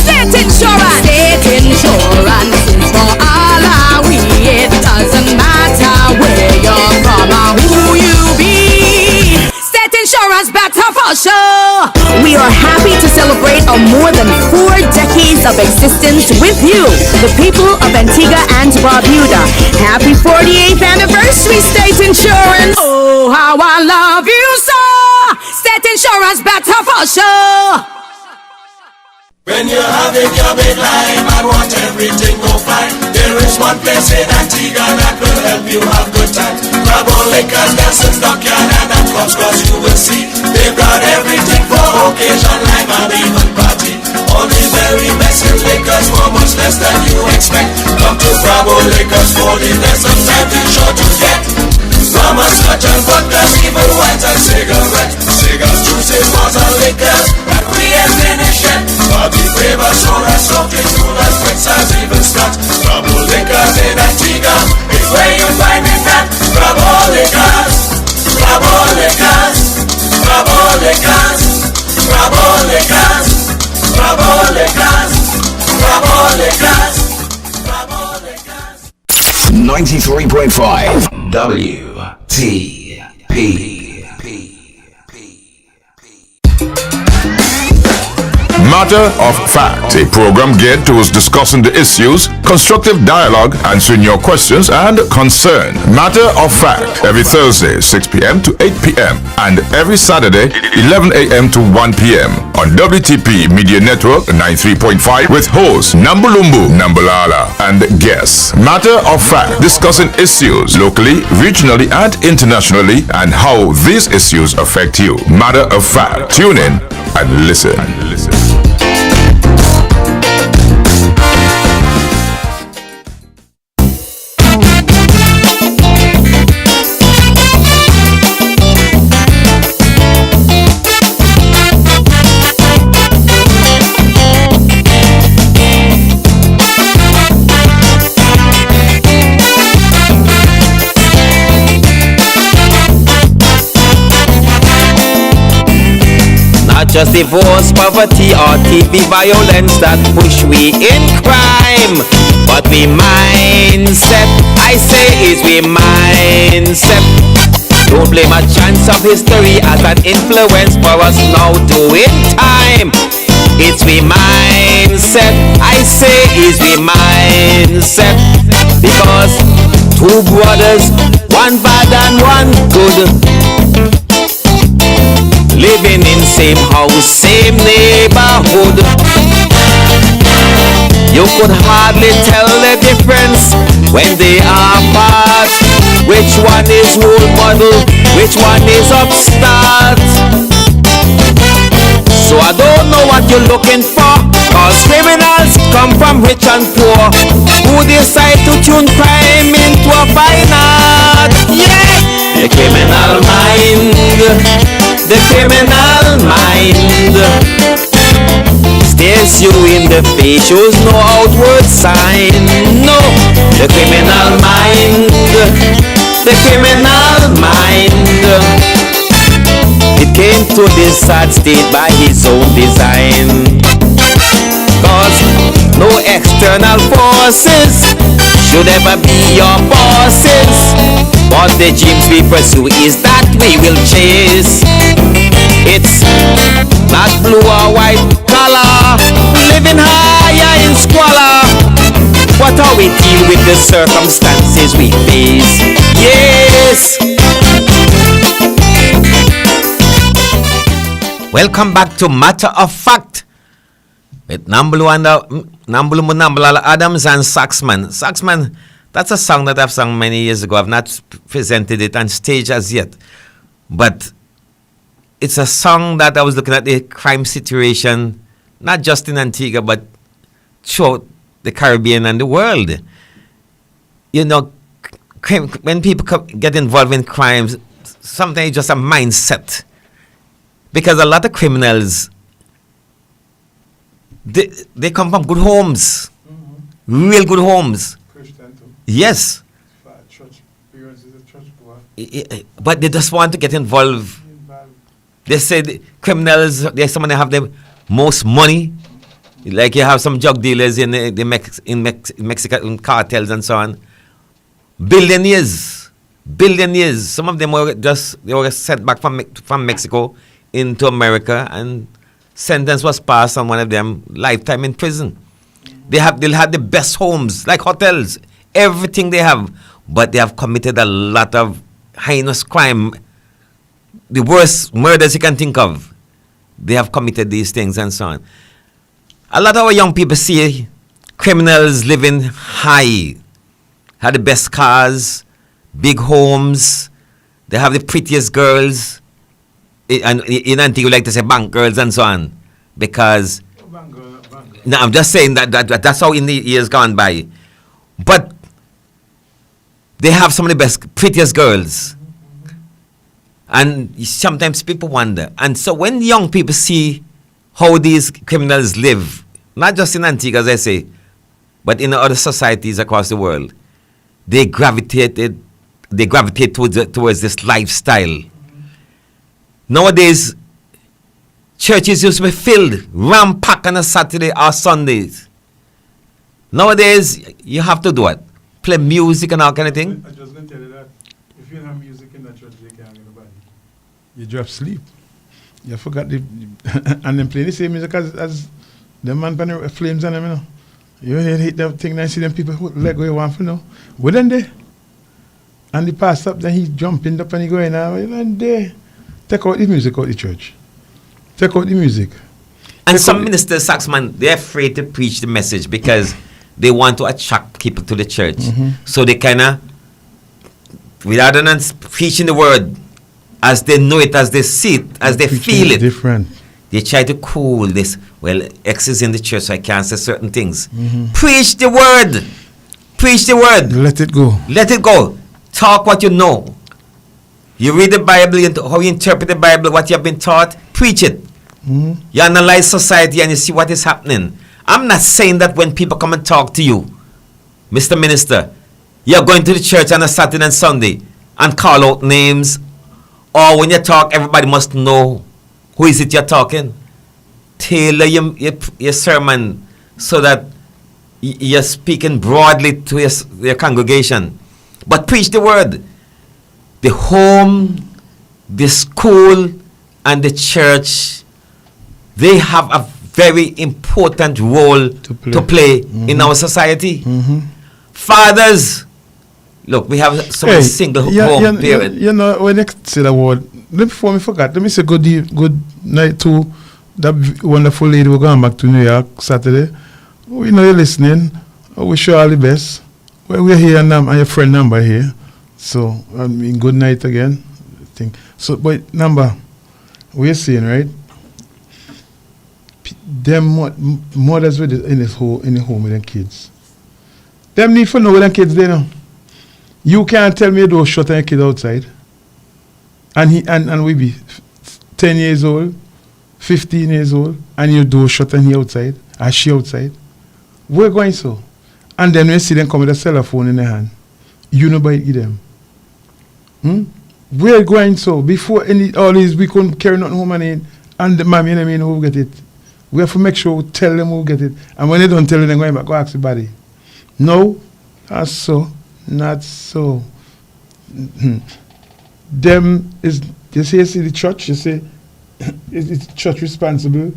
State insurance is for all our we. It doesn't matter where you're from or who you be. State insurance better for sure. We are happy to celebrate our more than 4 decades of existence with you, the people of Antigua and Barbuda. Happy 48th anniversary, State Insurance. Oh, how I love you so. State insurance better for sure. When you're having your midlife and want everything go fine, there is one place in Antigua that will help you have good time. Grab all liquors, Nelson's Dockyard and at Clubs, cause you will see they've got everything for occasion, life and even party. Only very best in liquors for much less than you expect. Come to Bravo Liquors for the best, sometimes it's sure to get. Rum and scotch and vodka, even wines and cigarettes. Cigars, juices, bars and liquors that we ain't finished yet. Party flavor, soda, something coolers, drinks and even scotch. Bravo Liquors in Antigua is where you find it at. Bravo Liquors, Bravo Liquors, Bravo Liquors, Bravo Liquors, Bravo Liquors, Bravo Liquors, Bravo Liquors. 93.5 WTP. Matter of Fact, a program geared towards discussing the issues, constructive dialogue, answering your questions and concern. Matter of Fact, every Thursday, 6 p.m. to 8 p.m. and every Saturday, 11 a.m. to 1 p.m. on WTP Media Network 93.5 with hosts Namba, Namba and guests. Matter of Fact, discussing issues locally, regionally and internationally and how these issues affect you. Matter of Fact, tune in and listen. Not just divorce, poverty or TV violence that push we in crime, but we mindset, I say is we mindset. Don't blame a chance of history as an influence for us now doing time. It's we mindset, I say is we mindset. Because 2 brothers, 1 bad and 1 good, living in same house, same neighborhood. You could hardly tell the difference when they are apart. Which one is role model, which one is upstart? So I don't know what you're looking for, cause criminals come from rich and poor, who decide to tune crime into a fine art. Yeah, the criminal mind, the criminal mind stares you in the face, shows no outward sign. No, the criminal mind, the criminal mind. It came to this sad state by his own design. Cause no external forces should ever be your bosses, but the dreams we pursue is that we will chase. It's not blue or white color, living higher in squalor. What how we deal with the circumstances we face? Yes. Welcome back to Matter of Fact. With Nambala Adams and Saxman. Saxman, that's a song that I've sung many years ago. I've not presented it on stage as yet. But it's a song that I was looking at the crime situation, not just in Antigua, but throughout the Caribbean and the world. You know, when people get involved in crimes, sometimes it's just a mindset. Because a lot of criminals, they come from good homes, real good homes. Christian too. Yes. Church, parents is a church boy. But they just want to get involved. They say the criminals, there's someone that have the most money. Like you have some drug dealers in Mexican cartels and so on. Billionaires. Some of them were sent back from Mexico into America, and sentence was passed on one of them, lifetime in prison. They'll have the best homes, like hotels, everything they have, but they have committed a lot of heinous crime, the worst murders you can think of. They have committed these things and so on. A lot of our young people see criminals living high, have the best cars, big homes, they have the prettiest girls, and in Antigua we like to say bank girls and so on, because no, I'm just saying that's how in the years gone by. But they have some of the best, prettiest girls. And sometimes people wonder. And so when young people see how these criminals live, not just in Antigua, as I say, but in other societies across the world, they gravitate towards this lifestyle. Nowadays, churches used to be filled, ram-packed on a Saturday or Sundays. Nowadays, you have to do it. Play music and all kind of thing. I just going to tell you that if you have music in the church, they can't get nobody. You drop sleep. You forgot the and then play the same music as the man pan the flames on them, you know. You hit that thing and see them people who let go one for now. Wouldn't they? And the pastor up, then he jumping up and he going now, and there. Take out the music out the church. Take out the music. And some ministers, Saxman, they're afraid to preach the message because they want to attract people to the church. So they kind of, rather than preaching the word as they know it, as they see it, as they feel it, different. They try to cool this. Well, X is in the church, so I can't say certain things. Preach the word. Preach the word. Let it go. Let it go. Talk what you know. You read the Bible, how you interpret the Bible, what you have been taught, preach it. You analyze society and you see what is happening. I'm not saying that when people come and talk to you, Mr. Minister, you're going to the church on a Saturday and Sunday and call out names, or when you talk, everybody must know who is it you're talking. Tailor your sermon so that you're speaking broadly to your congregation. But preach the word. The home, the school, and the church, they have a very important role to play in our society. Fathers, look, we have so many single home parents. You know, when you say the word, before me forgot, let me say good night to that wonderful lady who going back to New York Saturday. We know you're listening. I wish you all the best. Well, we're here and your friend Namba here. So, I mean, good night again. So, but Namba, we're saying, right? Them mothers with in the home with their kids. Them need to know with their kids they know. You can't tell me you don't shut your kid outside. And we be 10 years old, 15 years old, and you do shut he outside, and she outside. We're going so. And then we see them come with a cell phone in their hand. You know by them. We're going so. Before all these, we couldn't carry nothing home and the mommy and them who get it. We have to make sure we tell them who get it. And when they don't tell them, they're going back, go ask the body. No, not so. Not so. Them is, you see the church, you say, it's church responsible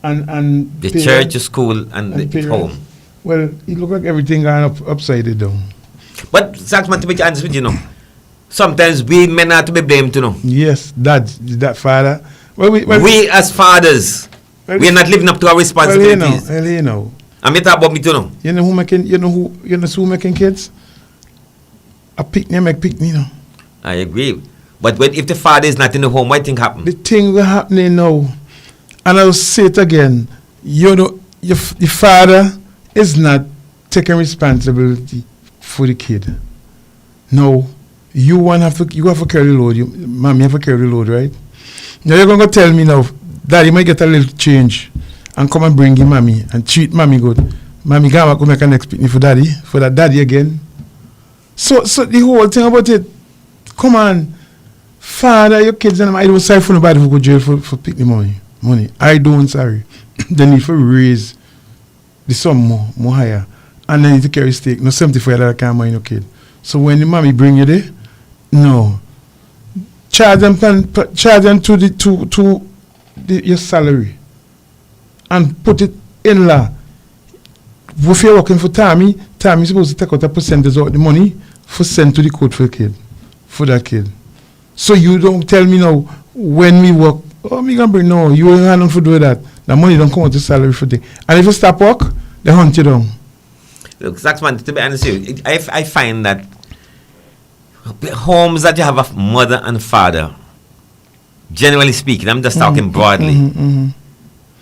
and the parents, church, the school, and the parents. home. Well, it look like everything going upside down. But Saxman, to be honest with you, know, sometimes we men are to be blamed, you know. Yes, that father. Well, we as fathers, We are not living up to our responsibilities. Well, you know. I'm talking about me too now. You know who making kids? A picnic make picnic, you know. I agree. But if the father is not in the home, what thing happen? The thing will happening now. And I'll say it again. You know, your father is not taking responsibility for the kid. No. You have to carry the load. Mommy have to carry the load, right? Now you're gonna tell me now, Daddy might get a little change and come and bring him mommy and treat mommy good. Mommy gonna go make an next picnic for that daddy again. So the whole thing about it, come on, father, your kids and I don't sorry for nobody who go jail for picnic money. I don't sorry. They need to raise the sum more higher. And then you take carry stake. No $75 kind of money, no kid. So when the mommy bring you there, no. Charge them to your salary. And put it in law. If you're working for Tommy supposed to take out a percentage of the money for send to the court for that kid. So you don't tell me now when me work, me gonna bring no, you ain't nothing for do that. The money don't come out the salary for thing. And if you stop work, they hunt you down. Look, Saxman, to be honest with you, I find that homes that you have a mother and father, generally speaking, I'm just talking broadly,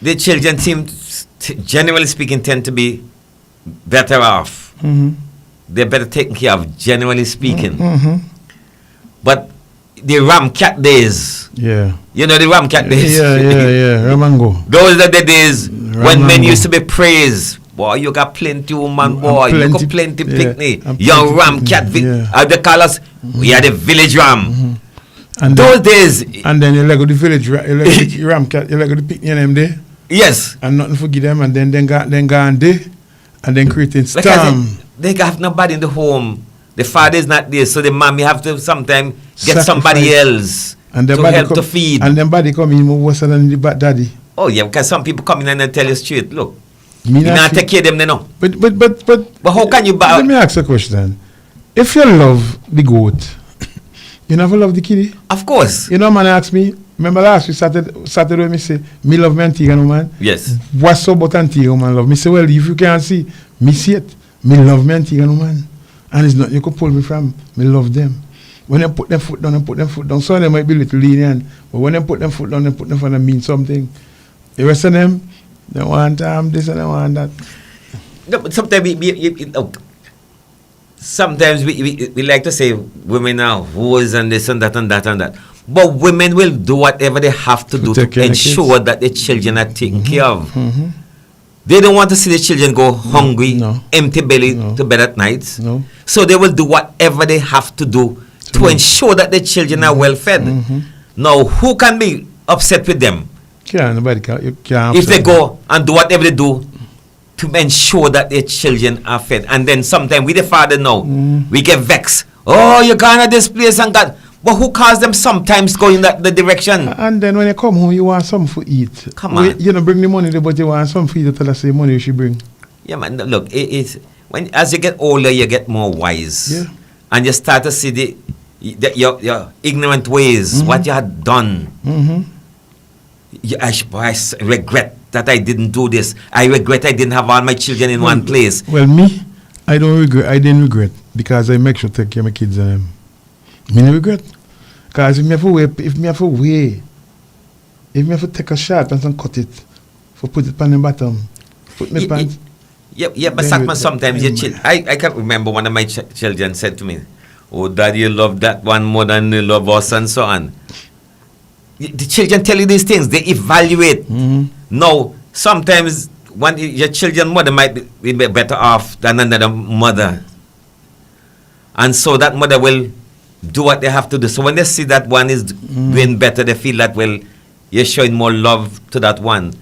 the children seem, generally speaking, tend to be better off. They're better taken care of, generally speaking. But the Ramcat days, you know the Ramcat days? Yeah, Ramango. Those are the days when men used to be praised. Boy, you got plenty woman, boy. You got plenty picnic. Young Ramcat, they call us, we are the village ram. And those days. And then you let go the village Ramcat, you let go the picnic them there. Yes. And nothing forgive them, and then go and there, and then creating storm. They have nobody in the home. The father is not there, so the mommy have to sometimes get somebody else and to help to feed. And then body come in more worse than the daddy. Oh yeah, because some people come in and they tell you straight, look, you not take care of them, they know. But how can you buy? Let me ask a question. If you love the goat, you never love the kitty? Of course. You know, man asked me, remember last week Saturday me say, me love me Antigua woman. Yes. What's so about Antigua woman love? Me say, well, if you can't see, me see it. Me love me Antigua woman. And it's not, you could pull me from, me love them. When they put their foot down, some of them might be a little lenient, but when they put their foot down, they put them for them mean something. The rest of them, they want this and they want that. No, but sometimes we like to say women are whores and this and that and that and that. But women will do whatever they have to do to ensure that the children are taken care of. They don't want to see the children go hungry, empty belly to bed at night. So they will do whatever they have to do to ensure that the children are well fed. Now, who can be upset with them? Nobody can. If they go and do whatever they do to ensure that their children are fed. And then sometimes with the father now, we get vexed. Oh, you're going to this place and God. But who calls them sometimes go in the direction? And then when you come home, you want something to eat. Come on. You don't bring the money there, but you want something for you to tell us the money you should bring. Yeah, man. Look, it's when as you get older, you get more wise. Yeah. And you start to see your ignorant ways, what you had done. I regret that I didn't do this. I regret I didn't have all my children in one place. Well, me, I didn't regret because I make sure to take care of my kids and them. Me no regret. Because if me have to take a shot and cut it, for put it on the bottom, put my pants. Yeah, but sometimes your children, I can't remember one of my children said to me, oh, Daddy, you love that one more than you love us and so on. The children tell you these things, they evaluate. Now, sometimes one your children mother might be better off than another mother. And so that mother will do what they have to do. So when they see that one is doing better, they feel that, well, you're showing more love to that one.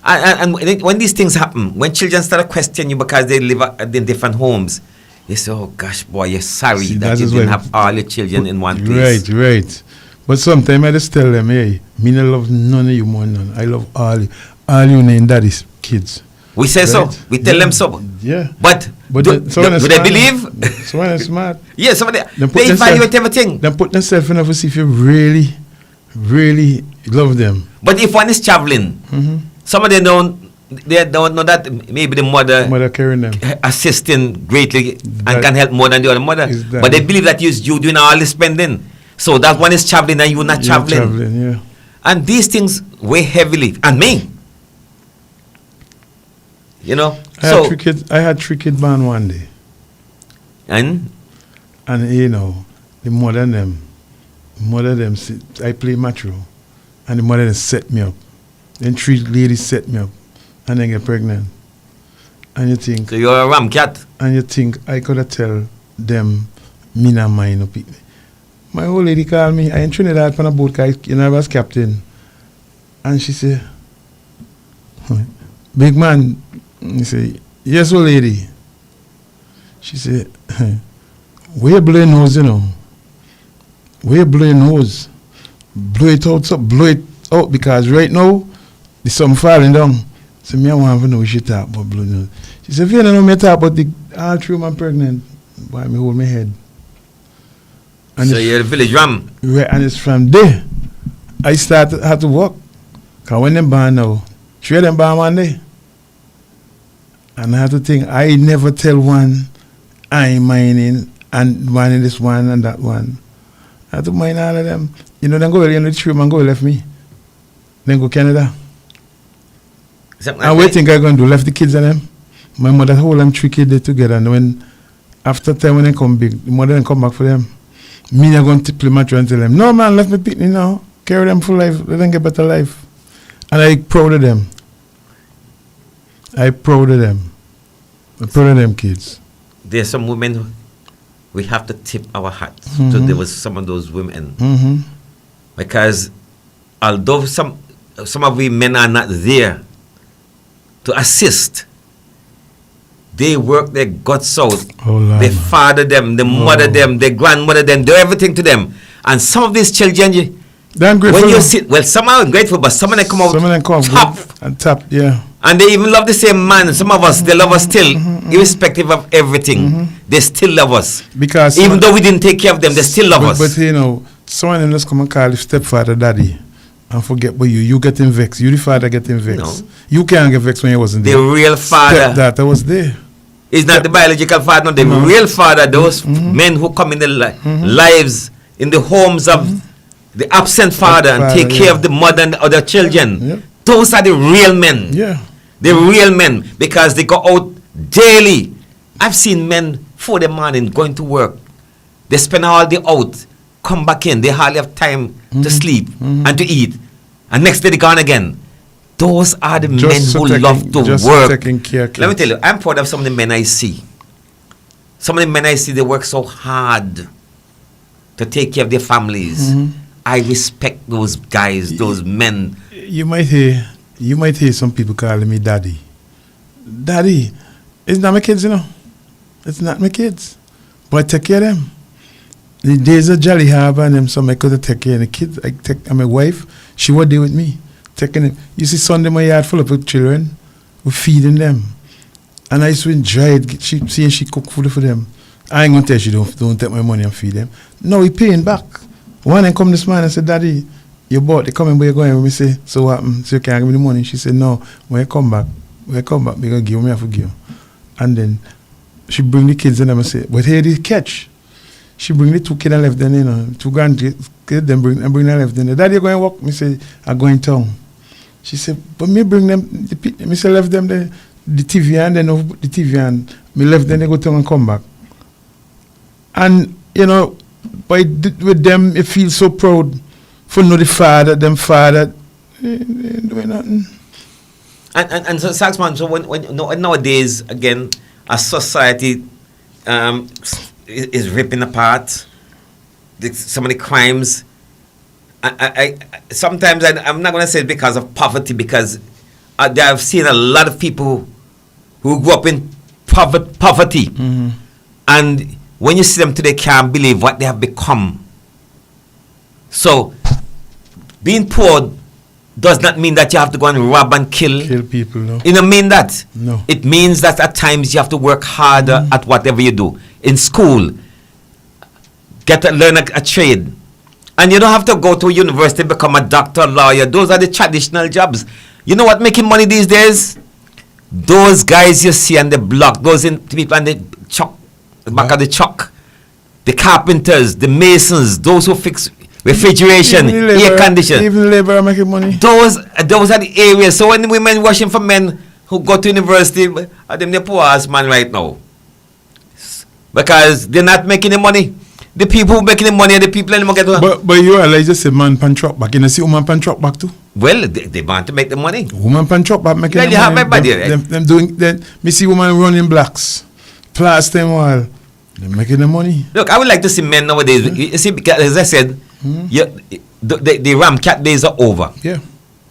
And when these things happen, when children start to question you because they live in different homes, you say, oh gosh, boy, you're sorry that you didn't have all your children in one place. Right. But sometimes I just tell them, hey, me no love none of you more none. I love all you and daddy's kids. We say so. We tell them so. Yeah. But do they believe? Someone is smart. Yeah, they evaluate everything. They put themselves in to see if you really, really love them. But if one is traveling Some of them don't know that maybe the mother carrying them, assisting greatly and can help more than the other mother. But they believe that you doing all the spending. So that one is traveling and you're not traveling. Yeah. And these things weigh heavily. And me. You know. I had 3 kids born one day. And you know, the mother and them, I play matro, and the mother them set me up. Then 3 ladies set me up, and then get pregnant. And you think... So you're a ram cat. And you think, I could have tell them, me not mine up. My old lady called me, I in Trinidad on a boat, I was captain. And she said, big man, he said, yes, old lady. She said, where you blow your nose, you know? Where you blow your nose? Blow it out, because right now, there's something falling down. So me, I want to know what she talk about blow nose. She said, if you don't know me talk about all 3 I'm pregnant, why me hold my head? And so you're the village ram. Right, and it's from there I had to work. Because when them born now, 3 of them born one day. And I had to think, I never tell one, I'm mining, and mining this one and that one. I had to mine all of them. You know, then go in the 3 and go left me. Then go Canada. And what think I going to do? Left the kids and them? My mother hold them 3 kids there together. And when, after time when they come big, the mother then come back for them. Me not going to play match and tell them, no man, left me pick me now. Carry them for life. Let them get better life. And I proud of them. I'm proud of them kids. There's some women we have to tip our hats. Mm-hmm. So there was some of those women. Mm-hmm. Because although some of we men are not there to assist, they work their guts out. They father them, they mother them, they grandmother them, do everything to them. And some of these children, they're ungrateful. When you sit, well, some are ungrateful, but some of them come out top, yeah. And they even love the same man. Some of us, they love us still, irrespective of everything. They still love us. Because even though we didn't take care of them, they still love us. But you know, someone in us come and call you stepfather daddy and forget but you getting vexed. You the father getting vexed. No. You can't get vexed when you wasn't there. The real father. That was there. It's not the biological father, no, the real father, those men who come in the lives, in the homes of the absent father and take care of the mother and the other children. Yeah. Those are the real men. Yeah. The real men, because they go out daily. I've seen men 4 the morning going to work. They spend all day out, come back in. They hardly have time to sleep and to eat. And next day they gone again. Those are the men who love to work. Let me tell you, I'm proud of some of the men I see. Some of the men I see, they work so hard to take care of their families. I respect those guys, those men. You might hear some people calling me daddy. Daddy, it's not my kids, you know. It's not my kids. But I take care of them. The days of Jolly Harbor and them, some I could take care of the kids. And my wife, she was there with me. Taking them. You see Sunday my yard full of children. We're feeding them. And I used to enjoy it. She cook food for them. I ain't gonna tell you don't take my money and feed them. No, we paying back. One and come this morning and said, Daddy, you bought the coming where you going? We say, so what happened? So you can't give me the money. She said, no, when you come back, we're gonna give me, I forgive. And then she bring the kids and them and say, but here the catch. She bring the 2 kids and left them, you know, 2 grandkids, them bring them left them. Daddy, you going to walk? Me say, I go in town. She said, but me bring them, me say left them the TV and then the TV and me left them, they go town and come back. And, you know, with them, you feel so proud for know the father, them father, ain't doing nothing. And so, Saxman, so when nowadays, again, a society is ripping apart some of the crimes. I sometimes I'm not going to say it's because of poverty, because I've seen a lot of people who grew up in poverty, and when you see them today, can't believe what they have become. So, being poor does not mean that you have to go and rob and kill people. No. It don't mean that. No. It means that at times you have to work harder at whatever you do. In school, learn a trade. And you don't have to go to a university, become a doctor, lawyer. Those are the traditional jobs. You know what making money these days? Those guys you see on the block, those people on the chuck, the back of the chuck, the carpenters, the masons, those who fix refrigeration, air conditioning. Even labor are making money. Those are the areas. So when the women washing for men who go to university, are them the poor ass man right now. Because they're not making the money. The people who making the money are the people in the market. But you realize just a man pan truck back. You see woman pan truck back too? Well, they want to make the money. Woman pan truck back making Well, the you money. have my body, right? Them doing then me see woman running blocks. Plaster wall. They're making the money. Look, I would like to see men nowadays. You see, because as I said, the ram cat days are over. Yeah.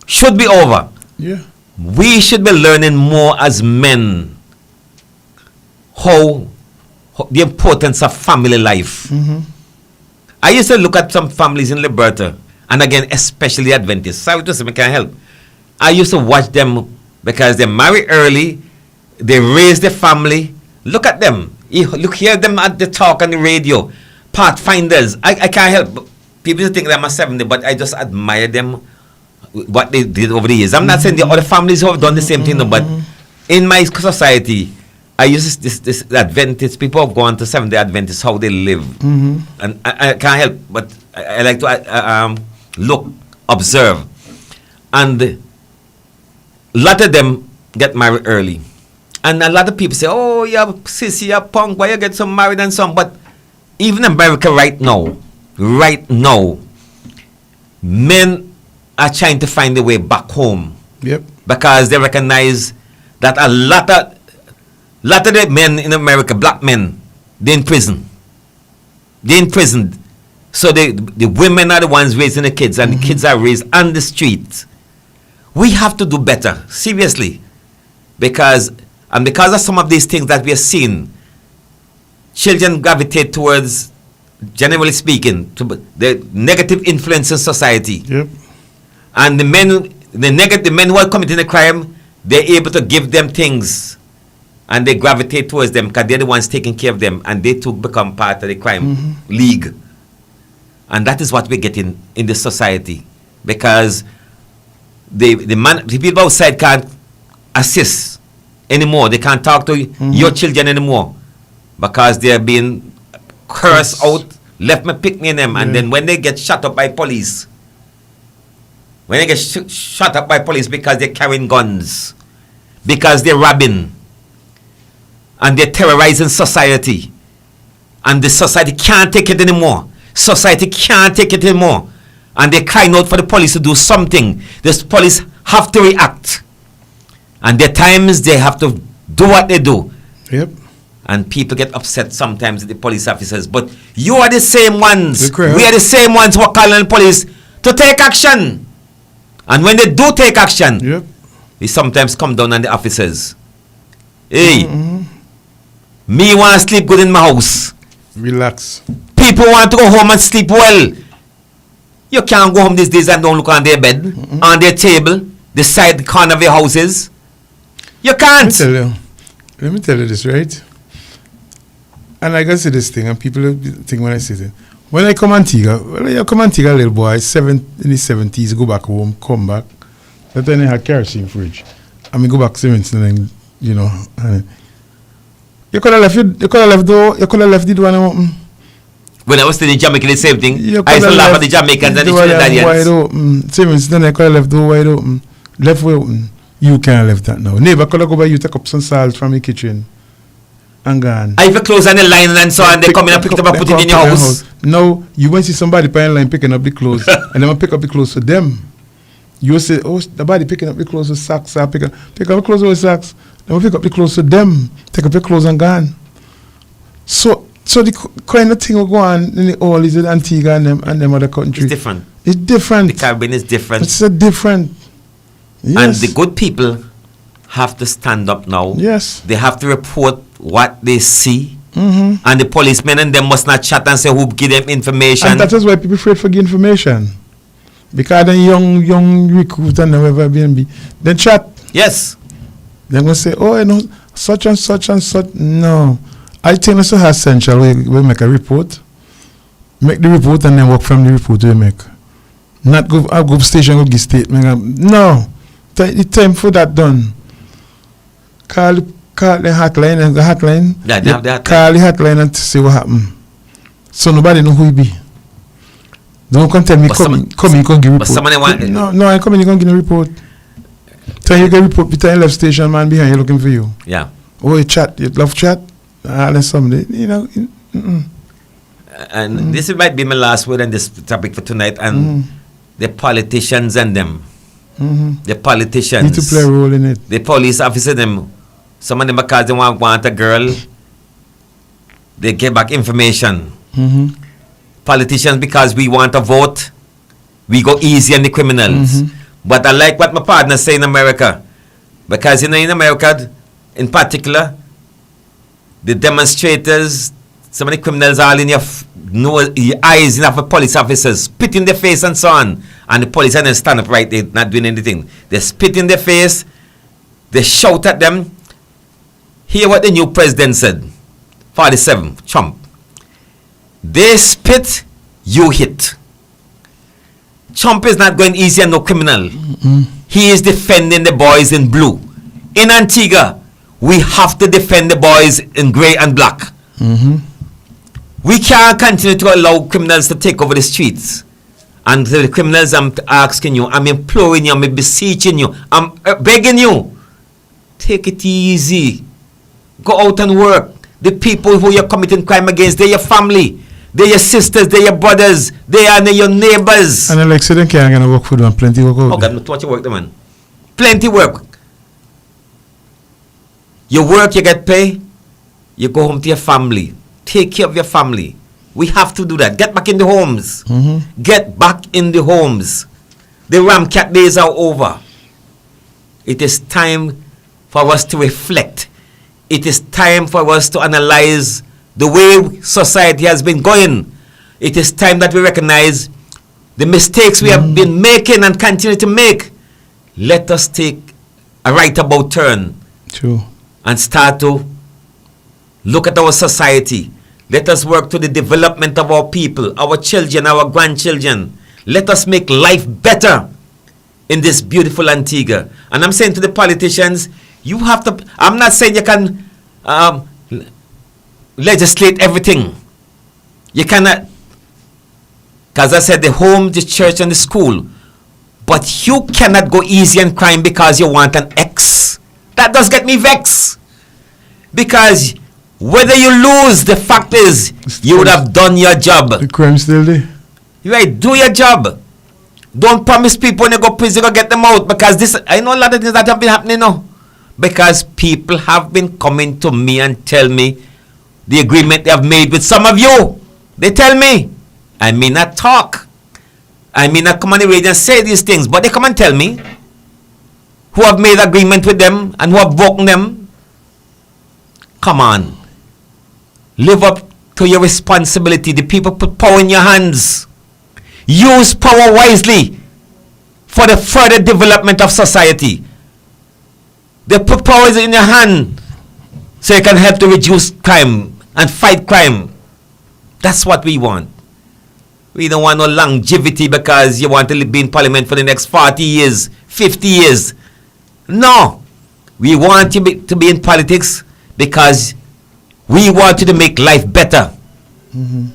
Should be over. Yeah. We should be learning more as men how the importance of family life. I used to look at some families in Liberta, and again, especially Adventists. Sorry to say, I can't help. I used to watch them because they marry early, they raise their family. Look at them. Hear them at the talk on the radio. Pathfinders. I can't help. People think that I'm a 70, but I just admire them, what they did over the years. I'm not saying the other families who have done the same thing, no, but in my society, I use this Adventist, people have gone to Seventh-day Adventists, how they live. And I can't help, but I like to look, observe. And a lot of them get married early. And a lot of people say, oh, you're sissy, you're punk, why you get so married and some. But even in America right now, men are trying to find a way back home. Yep. Because they recognize that a lot of the men in America, black men, they're in prison. They're in prison. So the women are the ones raising the kids, and the kids are raised on the street. We have to do better, seriously. Because of some of these things that we are seeing, children gravitate towards, generally speaking, to the negative influence in society. Yep. And the men who are committing a crime, they're able to give them things, and they gravitate towards them because they're the ones taking care of them, and they too become part of the crime league. And that is what we're getting in this society, because the people outside can't assist anymore. They can't talk to your children anymore because they're being cursed out, left me, pick me in them, and then when they get shot up by police, shot up by police because they're carrying guns, because they're robbing, and they're terrorizing society, and the society can't take it anymore. Society can't take it anymore, and they're crying out for the police to do something. This police have to react, and there are times they have to do what they do. Yep. And people get upset sometimes with the police officers, but you are the same ones. We are the same ones who are calling the police to take action. And when they do take action, we sometimes come down on the officers. Hey, me want to sleep good in my house. Relax. People want to go home and sleep well. You can't go home these days and don't look on their bed, on their table, the side corner of your houses. You can't. Let me tell you this, right? And I can say this thing, and people think when I say it. When I come Antigua, little boy, in the 70s, go back home, come back. That time I had kerosene fridge. I mean, go back 70s, and you know. And you could have left the door open. When I was still in Jamaica, the same thing. I used to laugh at the Jamaicans and the Trinidadians. Wide open. 70s, then I could have left the door wide open. Left way open. You can't left that now. Neighbor could have go by you, take up some salt from the kitchen. And gone. I even close on the line and so on, they come in and pick it up and put it in your house. No, you won't see somebody by the line picking up the clothes, and then pick up the clothes for them. You say, oh, the body picking up the clothes with socks, pick up the clothes with socks. Then pick up the clothes for them, take up the clothes and gone. So the kind of thing will go on in the all is in Antigua and them other countries. It's different. It's different. The Caribbean is different. It's so different. Yes. And the good people have to stand up now. Yes. They have to report what they see. And the policemen and them must not chat and say who give them information. And that is why people afraid for give information. Because the young recruit and whoever be they chat. Yes. They're gonna say, oh, you know, such and such and such. No. I think it's so essential we make a report. Make the report and then work from the report we make. Not go station go give statement. No. the time for that done. Call the hotline and the hotline. Yeah, they have the hotline. Call the hotline and see what happened. So nobody know who he be. Don't come tell me come you can give report. Somebody want no, I come in, you can give a report. Tell you get report behind left station man behind you looking for you. Yeah. Oh, you love chat. That's something, you know. And this might be my last word on this topic for tonight. And the politicians and them. The politicians need to play a role in it. The police officer them. Some of them because they want a girl. They get back information. Politicians because we want a vote. We go easy on the criminals. But I like what my partner say in America. Because you know in America, in particular, the demonstrators, some of the criminals are in your eyes enough of police officers, spit in their face and so on. And the police and they stand up right, they're not doing anything. They spit in their face, they shout at them. Hear what the new president said. 47, Trump. They spit, you hit. Trump is not going easy on no criminal. He is defending the boys in blue. In Antigua, we have to defend the boys in gray and black. We can't continue to allow criminals to take over the streets. And to the criminals, I'm asking you, I'm imploring you, I'm beseeching you, I'm begging you, take it easy. Go out and work. The people who you're committing crime against, they're your family. They're your sisters, they're your brothers, they are your neighbors. And like say they can't get work for them, plenty work out. Oh God, not what you work them, man. Plenty work. You work, you get pay, you go home to your family. Take care of your family. We have to do that. Get back in the homes. Get back in the homes. The Ramcat days are over. It is time for us to reflect. It is time for us to analyze the way society has been going. It is time that we recognize the mistakes we have been making and continue to make. Let us take a right about turn. True. And start to look at our society. Let us work to the development of our people, our children, our grandchildren. Let us make life better in this beautiful Antigua. And I'm saying to the politicians, you have to, I'm not saying you can legislate everything. You cannot, because I said the home, the church, and the school. But you cannot go easy on crime because you want an X. That does get me vexed. Because whether you lose, the fact is, you would have done your job. The crime still there. Right, do your job. Don't promise people when you go prison, you go get them out. Because this, I know a lot of things that have been happening now. Because people have been coming to me and tell me the agreement they have made with some of you. They tell me. I may not talk. I may not come on the radio and say these things. But they come and tell me who have made agreement with them and who have broken them. Come on. Live up to your responsibility. The people put power in your hands. Use power wisely for the further development of society. They put power in your hand so you can help to reduce crime and fight crime. That's what we want. We don't want no longevity because you want to be in parliament for the next 40 years, 50 years. No. We want you to be in politics because we want you to make life better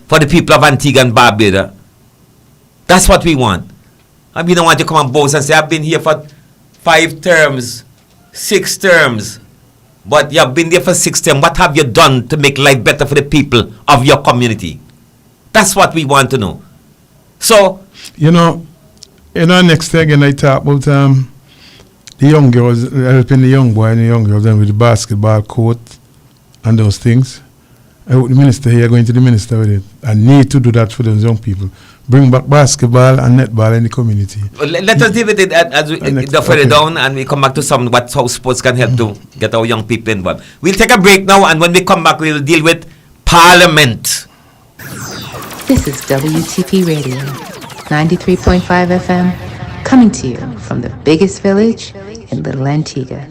for the people of Antigua and Barbuda. That's what we want. And we don't want you to come and boast and say, I've been here for 5 terms, 6 terms. But you have been there for 6 terms. What have you done to make life better for the people of your community? That's what we want to know. So, next thing again, I talk about the young girls, helping the young boy and the young girls with the basketball court and those things. I hope the minister here going to the minister with it. I need to do that for those young people. Bring back basketball and netball in the community. Let us deal with it as we go further down and we come back to how sports can help to get our young people involved. We'll take a break now and when we come back we'll deal with Parliament. This is WTP Radio, 93.5 FM, coming to you from the biggest village in Little Antigua.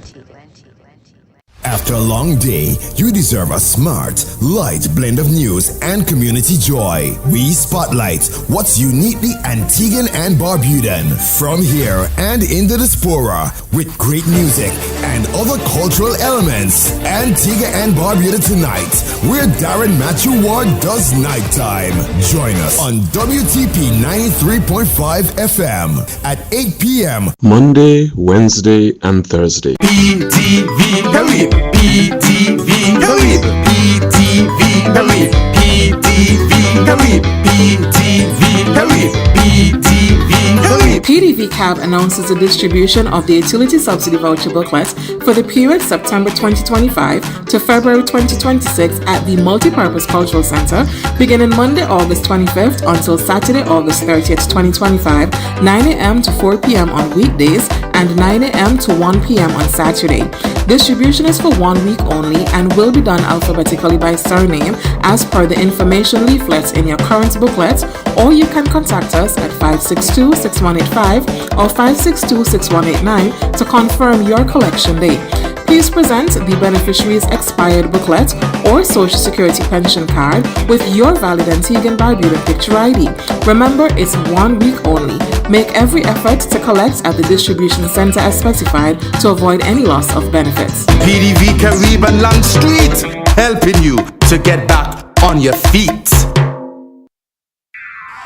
After a long day, you deserve a smart, light blend of news and community joy. We spotlight what's uniquely Antiguan and Barbudan from here and in the diaspora with great music and other cultural elements. Antigua and Barbuda tonight, where Darren Matthew Ward does nighttime. Join us on WTP 93.5 FM at 8 p.m. Monday, Wednesday, and Thursday. PTV Carib, PTV Carib, PTV Carib, PTV Carib, PTV Carib, PTV Carib. PDV Cab announces the distribution of the utility subsidy voucher booklet for the period September 2025 to February 2026 at the Multipurpose Cultural Center, beginning Monday, August 25th until Saturday, August 30th, 2025, 9 a.m. to 4 p.m. on weekdays and 9 a.m. to 1 p.m. on Saturday. Distribution is for 1 week only and will be done alphabetically by surname as per the information leaflets in your current booklet, or you can contact us at 562-6185 or 562-6189 to confirm your collection date. Please present the beneficiary's expired booklet or Social Security pension card with your valid Antiguan Barbudan picture ID. Remember, it's 1 week only. Make every effort to collect at the distribution center as specified to avoid any loss of benefits. PDV Caribbean Long Street, helping you to get back on your feet.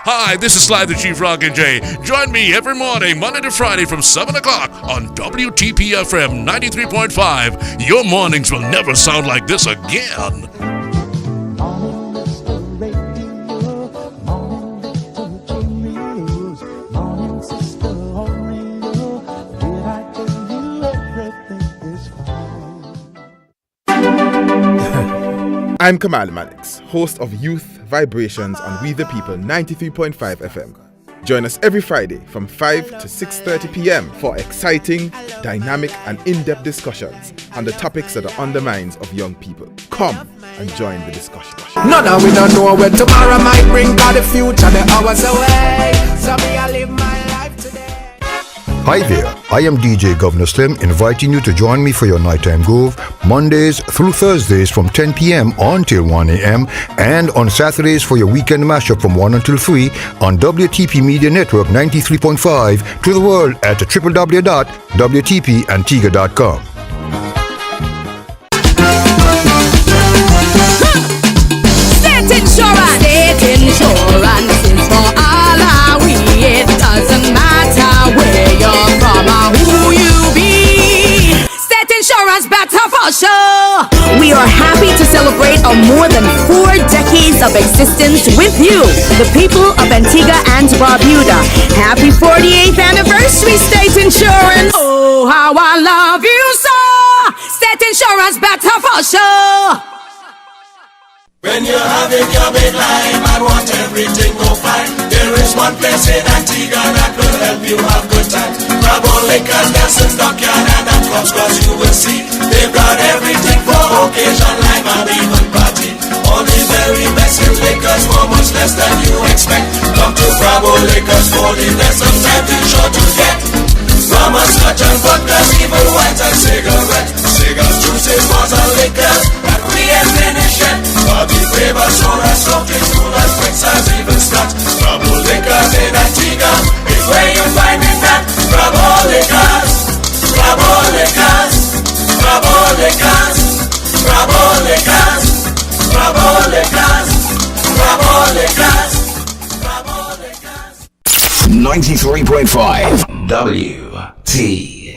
Hi, this is Sly the Chief Rockin' J. Join me every morning, Monday to Friday from 7 o'clock on WTP FM 93.5. Your mornings will never sound like this again. I'm Kamal Mannix, host of Youth Vibrations on We the People 93.5 FM. Join us every Friday from 5 to 6:30 p.m. for exciting, dynamic and in-depth discussions on the topics that are on the minds of young people. Come and join the discussion. None of we don't know where tomorrow might bring, but the future the hours away. So me I live my life today. Hi there, I am DJ Governor Slim inviting you to join me for your nighttime groove Mondays through Thursdays from 10 p.m. until 1 a.m. and on Saturdays for your weekend mashup from 1 until 3 on WTP Media Network 93.5 to the world at www.wtpantigua.com. State insurance is for all our we. It doesn't matter where you're from or who you be. State insurance better for sure. We are happy to celebrate our more than 4 decades of existence with you, the people of Antigua and Barbuda. Happy 48th anniversary, State Insurance. Oh, how I love you so. State insurance better for sure. When you're having your midlife and want everything go fine, there is one place in Antigua that will help you have good time. Grab all liquors, Nelson's Dockyard and that comes cause you will see they've got everything for occasion, life and even party. All the very best in liquors for much less than you expect. Come to Bravo Liquors for the best of time to sure to get. From a scotch and vodka, even white and cigarette. Cigars, juices, bars and liquors that we ain't finished yet. Bobby flavor, soda, soft drinks, coolers, drinks, and even scotch. Bravo Liquors in Antigua is where you find it at. Bravo Liquors, Bravo Liquors, Bravo Liquors, Bravo Liquors, Bravo Liquors, Bravo Liquors, Bravo Liquors. 93.5 WTP.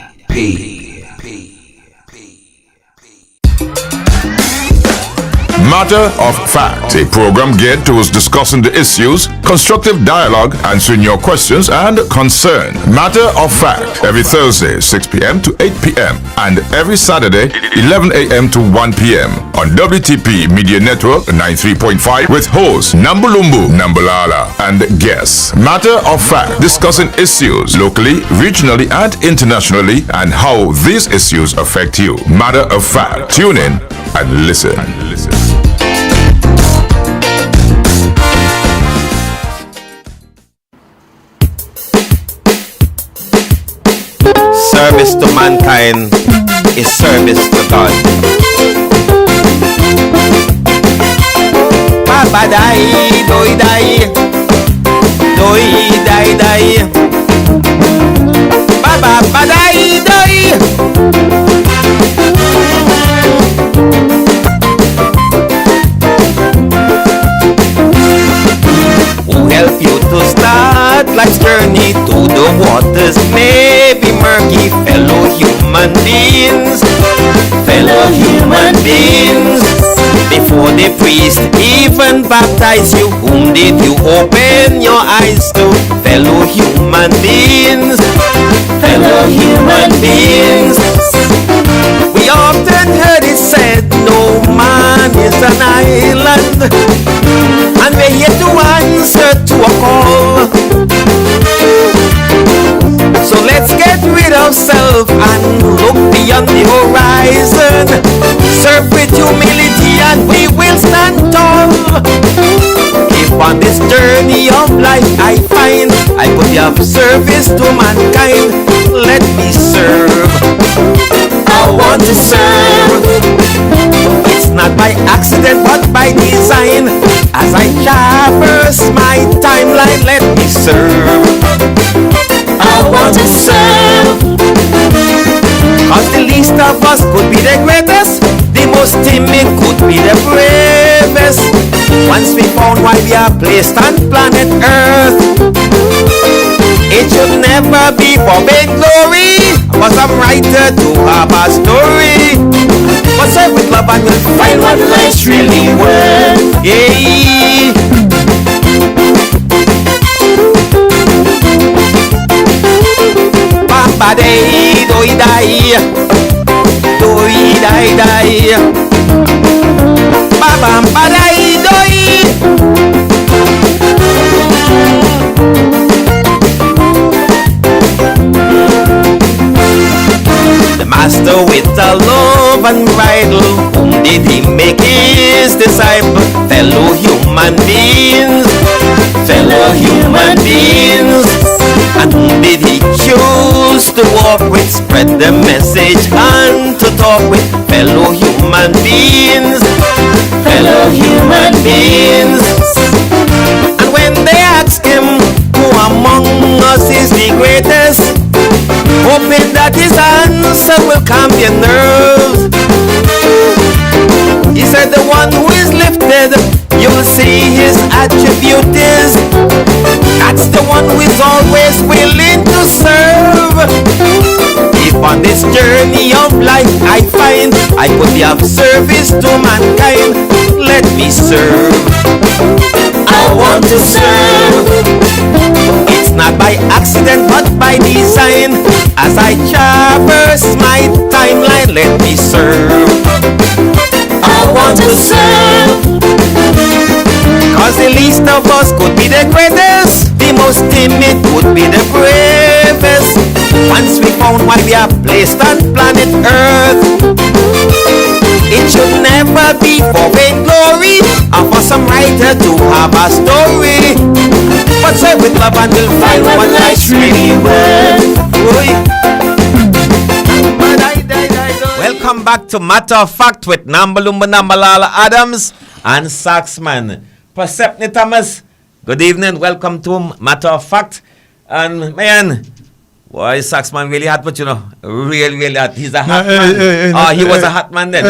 Matter of Fact, a program geared towards discussing the issues, constructive dialogue, answering your questions and concern. Matter of Fact, every Thursday, 6 p.m. to 8 p.m. and every Saturday, 11 a.m. to 1 p.m. on WTP Media Network 93.5 with hosts Namba, Namba and guests. Matter of Fact, discussing issues locally, regionally and internationally and how these issues affect you. Matter of Fact, tune in and listen. Service to mankind is service to God. Baba die, doi die, doi die die. Baba die, doi. Who help you to start life's journey through the waters may be murky, fellow human beings, fellow human beings. Before the priest even baptize you, whom did you open your eyes to? Fellow human beings, fellow human beings. We often heard it said, no man is an island, and we're here to answer to a call. So let's get rid of self and look beyond the horizon. Serve with humility and we will stand tall. If on this journey of life I find I could be of service to mankind, let me serve. I want to serve. It's not by accident but by design. As I traverse my timeline, let me serve. I want to serve. Cause the least of us could be the greatest, the most timid could be the bravest. Once we found why we are placed on planet Earth, it should never be for vainglory, but some writer to have a story. But serve with love and we'll find what life's really worth. Yeah. Bamba day, doi die, doi die die. Bamba die, doi. The master with a love and bridle, whom did he make his disciple? Fellow human beings, fellow human beings. And whom did he choose to walk with? Spread the message and to talk with. Fellow human beings, fellow human beings. And when they ask him, who among us is the greatest, hoping that his answer will calm your nerves, he said the one who is lifted, you'll see his attribute is, that's the one who is always willing to serve. If on this journey of life I find I could be of service to mankind, let me serve. I want to serve. It's not by accident but by design. As I traverse my timeline, let me serve. I want to serve. Cause the least of us could be the greatest, the most timid would be the bravest. Once we found why we are placed on planet Earth, it should never be for vainglory or for some writer to have a story. But serve with love and we'll find what life's really worth. Welcome back to Matter of Fact with Namba Nambalala Adams and Saxman. Persephone Thomas, good evening, welcome to Matter of Fact. And man, boy, Saxman really hot, but you know, really hot. He's a hot man. He was a hot man then.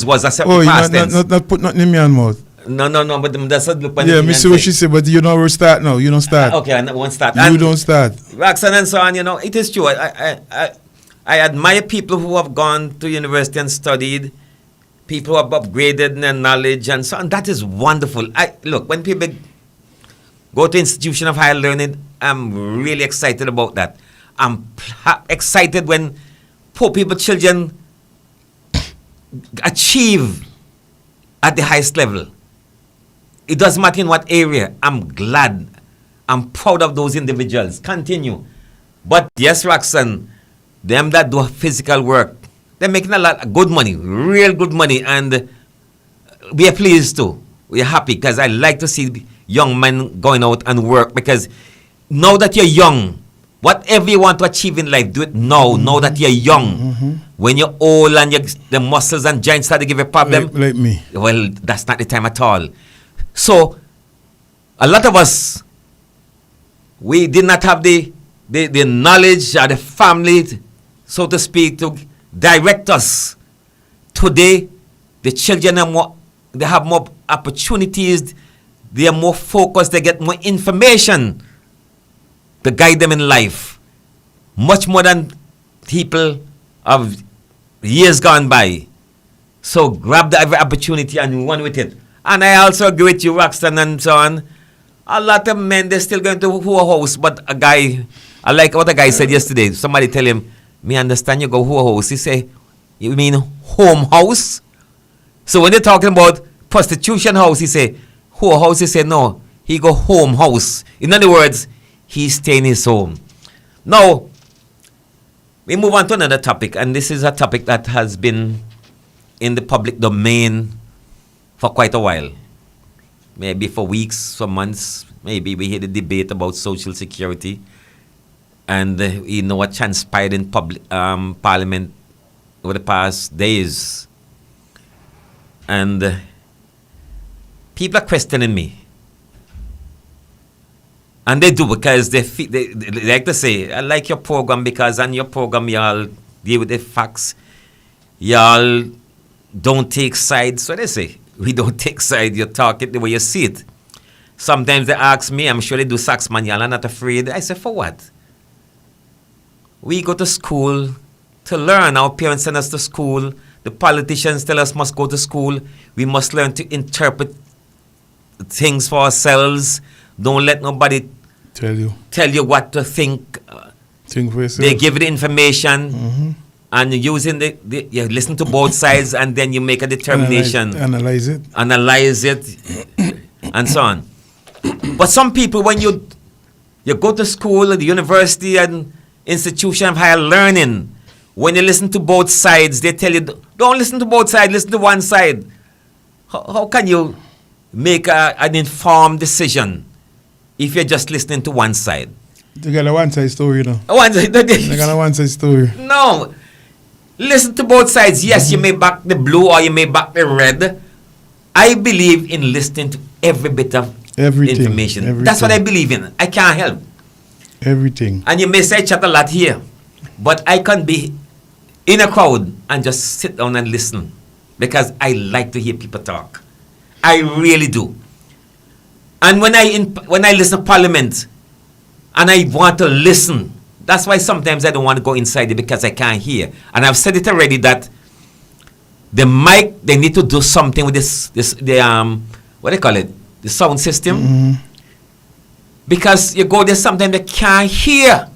Was accepted past tense. Not put nothing in my mouth. No, but that's what look. Yeah, me see what she said, but you know, we'll start now. You don't start. Okay, I won't start. You don't start. Roxanne and so on, you know, it is true. I admire people who have gone to university and studied, people who have upgraded their knowledge and so on. That is wonderful. Look, when people go to institution of higher learning, I'm really excited about that. I'm excited when poor people, children achieve at the highest level. It doesn't matter in what area. I'm glad. I'm proud of those individuals. Continue. But yes, Roxanne, them that do physical work, they're making a lot of good money, real good money, and we are pleased too. We are happy because I like to see young men going out and work, because now that you're young, Whatever you want to achieve in life, do it now. Now that you're young. When you're old and the muscles and joints start to give you a problem. Like me. Well, that's not the time at all. So, a lot of us, we did not have the knowledge or the family, so to speak, to direct us. Today, the children they have more opportunities, they are more focused, they get more information to guide them in life. Much more than people of years gone by. So grab every opportunity and run with it. And I also agree with you, Roxton and so on. A lot of men, they're still going to who house, but a guy, I like what a guy said yesterday. Somebody tell him, me understand you go who house. He say, you mean home house? So when they're talking about prostitution house, he say, who house? He say, no, he go home house. In other words, he stay in his home. Now, we move on to another topic, and this is a topic that has been in the public domain for quite a while. Maybe for weeks, for months. Maybe we had a debate about social security, and you know what transpired in public parliament over the past days. And people are questioning me. And they do, because they like to say, I like your program because on your program y'all deal with the facts. Y'all don't take sides. So they say, we don't take sides. You talk it the way you see it. Sometimes they ask me, I'm sure they do, Saxman, y'all are not afraid. I say, for what? We go to school to learn. Our parents send us to school. The politicians tell us must go to school. We must learn to interpret things for ourselves. Don't let nobody tell you what to think. Think for yourself. They give you the information, and using you listen to both sides, and then you make a determination. Analyze it, and so on. But some people, when you go to school, the university, and institution of higher learning, when you listen to both sides, they tell you, don't listen to both sides, listen to one side. How can you make an informed decision if you're just listening to one side? You got a one-side story, you know. You got a one-side story. No. Listen to both sides. Yes, you may back the blue or you may back the red. I believe in listening to every bit of information. That's what I believe in. I can't help. Everything. And you may say chat a lot here, but I can be in a crowd and just sit down and listen, because I like to hear people talk. I really do. And when I listen to Parliament and I want to listen, that's why sometimes I don't want to go inside it, because I can't hear. And I've said it already that the mic, they need to do something with what do they call it? The sound system. Because you go there, sometimes they can't hear.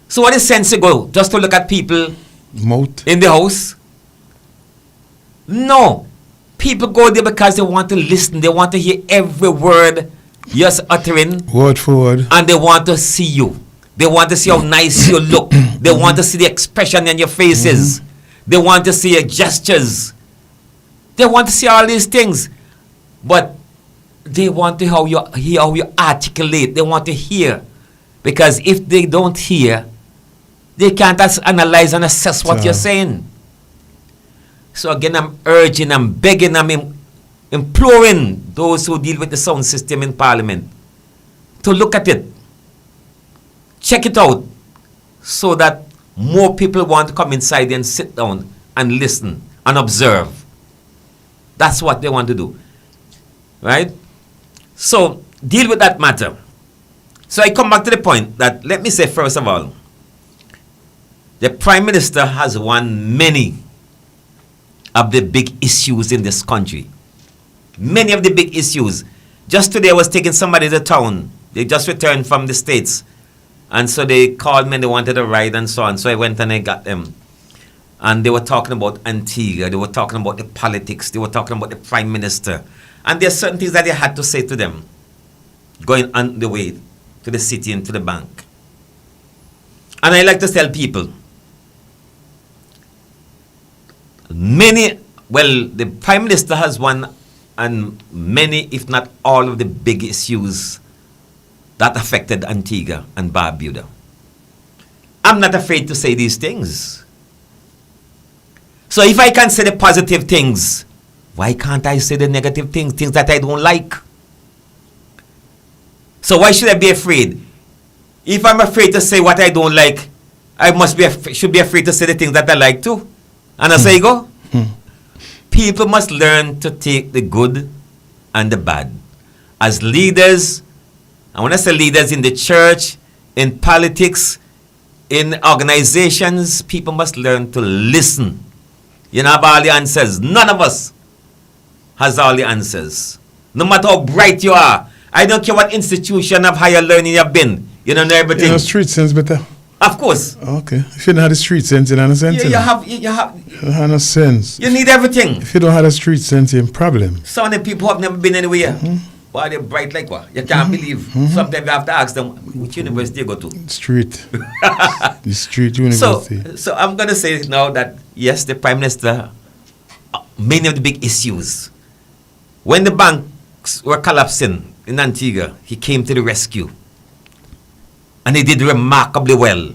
So what is sense to go? Just to look at people in the house? No. People go there because they want to listen. They want to hear every word you're uttering. Word for word. And they want to see you. They want to see how nice you look. They want to see the expression in your faces. They want to see your gestures. They want to see all these things. But they want to hear how you articulate. They want to hear. Because if they don't hear, they can't analyze and assess what you're saying. So again, I'm urging, I'm begging, I'm imploring those who deal with the sound system in Parliament to look at it. Check it out, so that more people want to come inside and sit down and listen and observe. That's what they want to do. Right? So, deal with that matter. So I come back to the point that, let me say first of all, the Prime Minister has won many of the big issues in this country. Many of the big issues. Just today I was taking somebody to town. They just returned from the States. And so they called me and they wanted a ride and so on. So I went and I got them. And they were talking about Antigua. They were talking about the politics. They were talking about the Prime Minister. And there are certain things that I had to say to them going on the way to the city and to the bank. And I like to tell people, the Prime Minister has won on many, if not all, of the big issues that affected Antigua and Barbuda. I'm not afraid to say these things. So if I can say the positive things, why can't I say the negative things, things that I don't like? So why should I be afraid? If I'm afraid to say what I don't like, I should be afraid to say the things that I like too. And as I go, people must learn to take the good and the bad. As leaders, and when I say leaders in the church, in politics, in organizations, people must learn to listen. You know, have all the answers. None of us has all the answers. No matter how bright you are. I don't care what institution of higher learning you've been. You don't know everything. You know, street sense better. Of course. Okay. If you don't have the street sense, you don't have sense. You have You don't have no sense. You need everything. If you don't have the street sense, you're in problem. Some of the people have never been anywhere. Why they're bright like what? You can't believe. Sometimes you have to ask them, which university you go to? Street. The street university. So I'm going to say now that, yes, the Prime Minister, many of the big issues, when the banks were collapsing in Antigua, he came to the rescue. And he did remarkably well.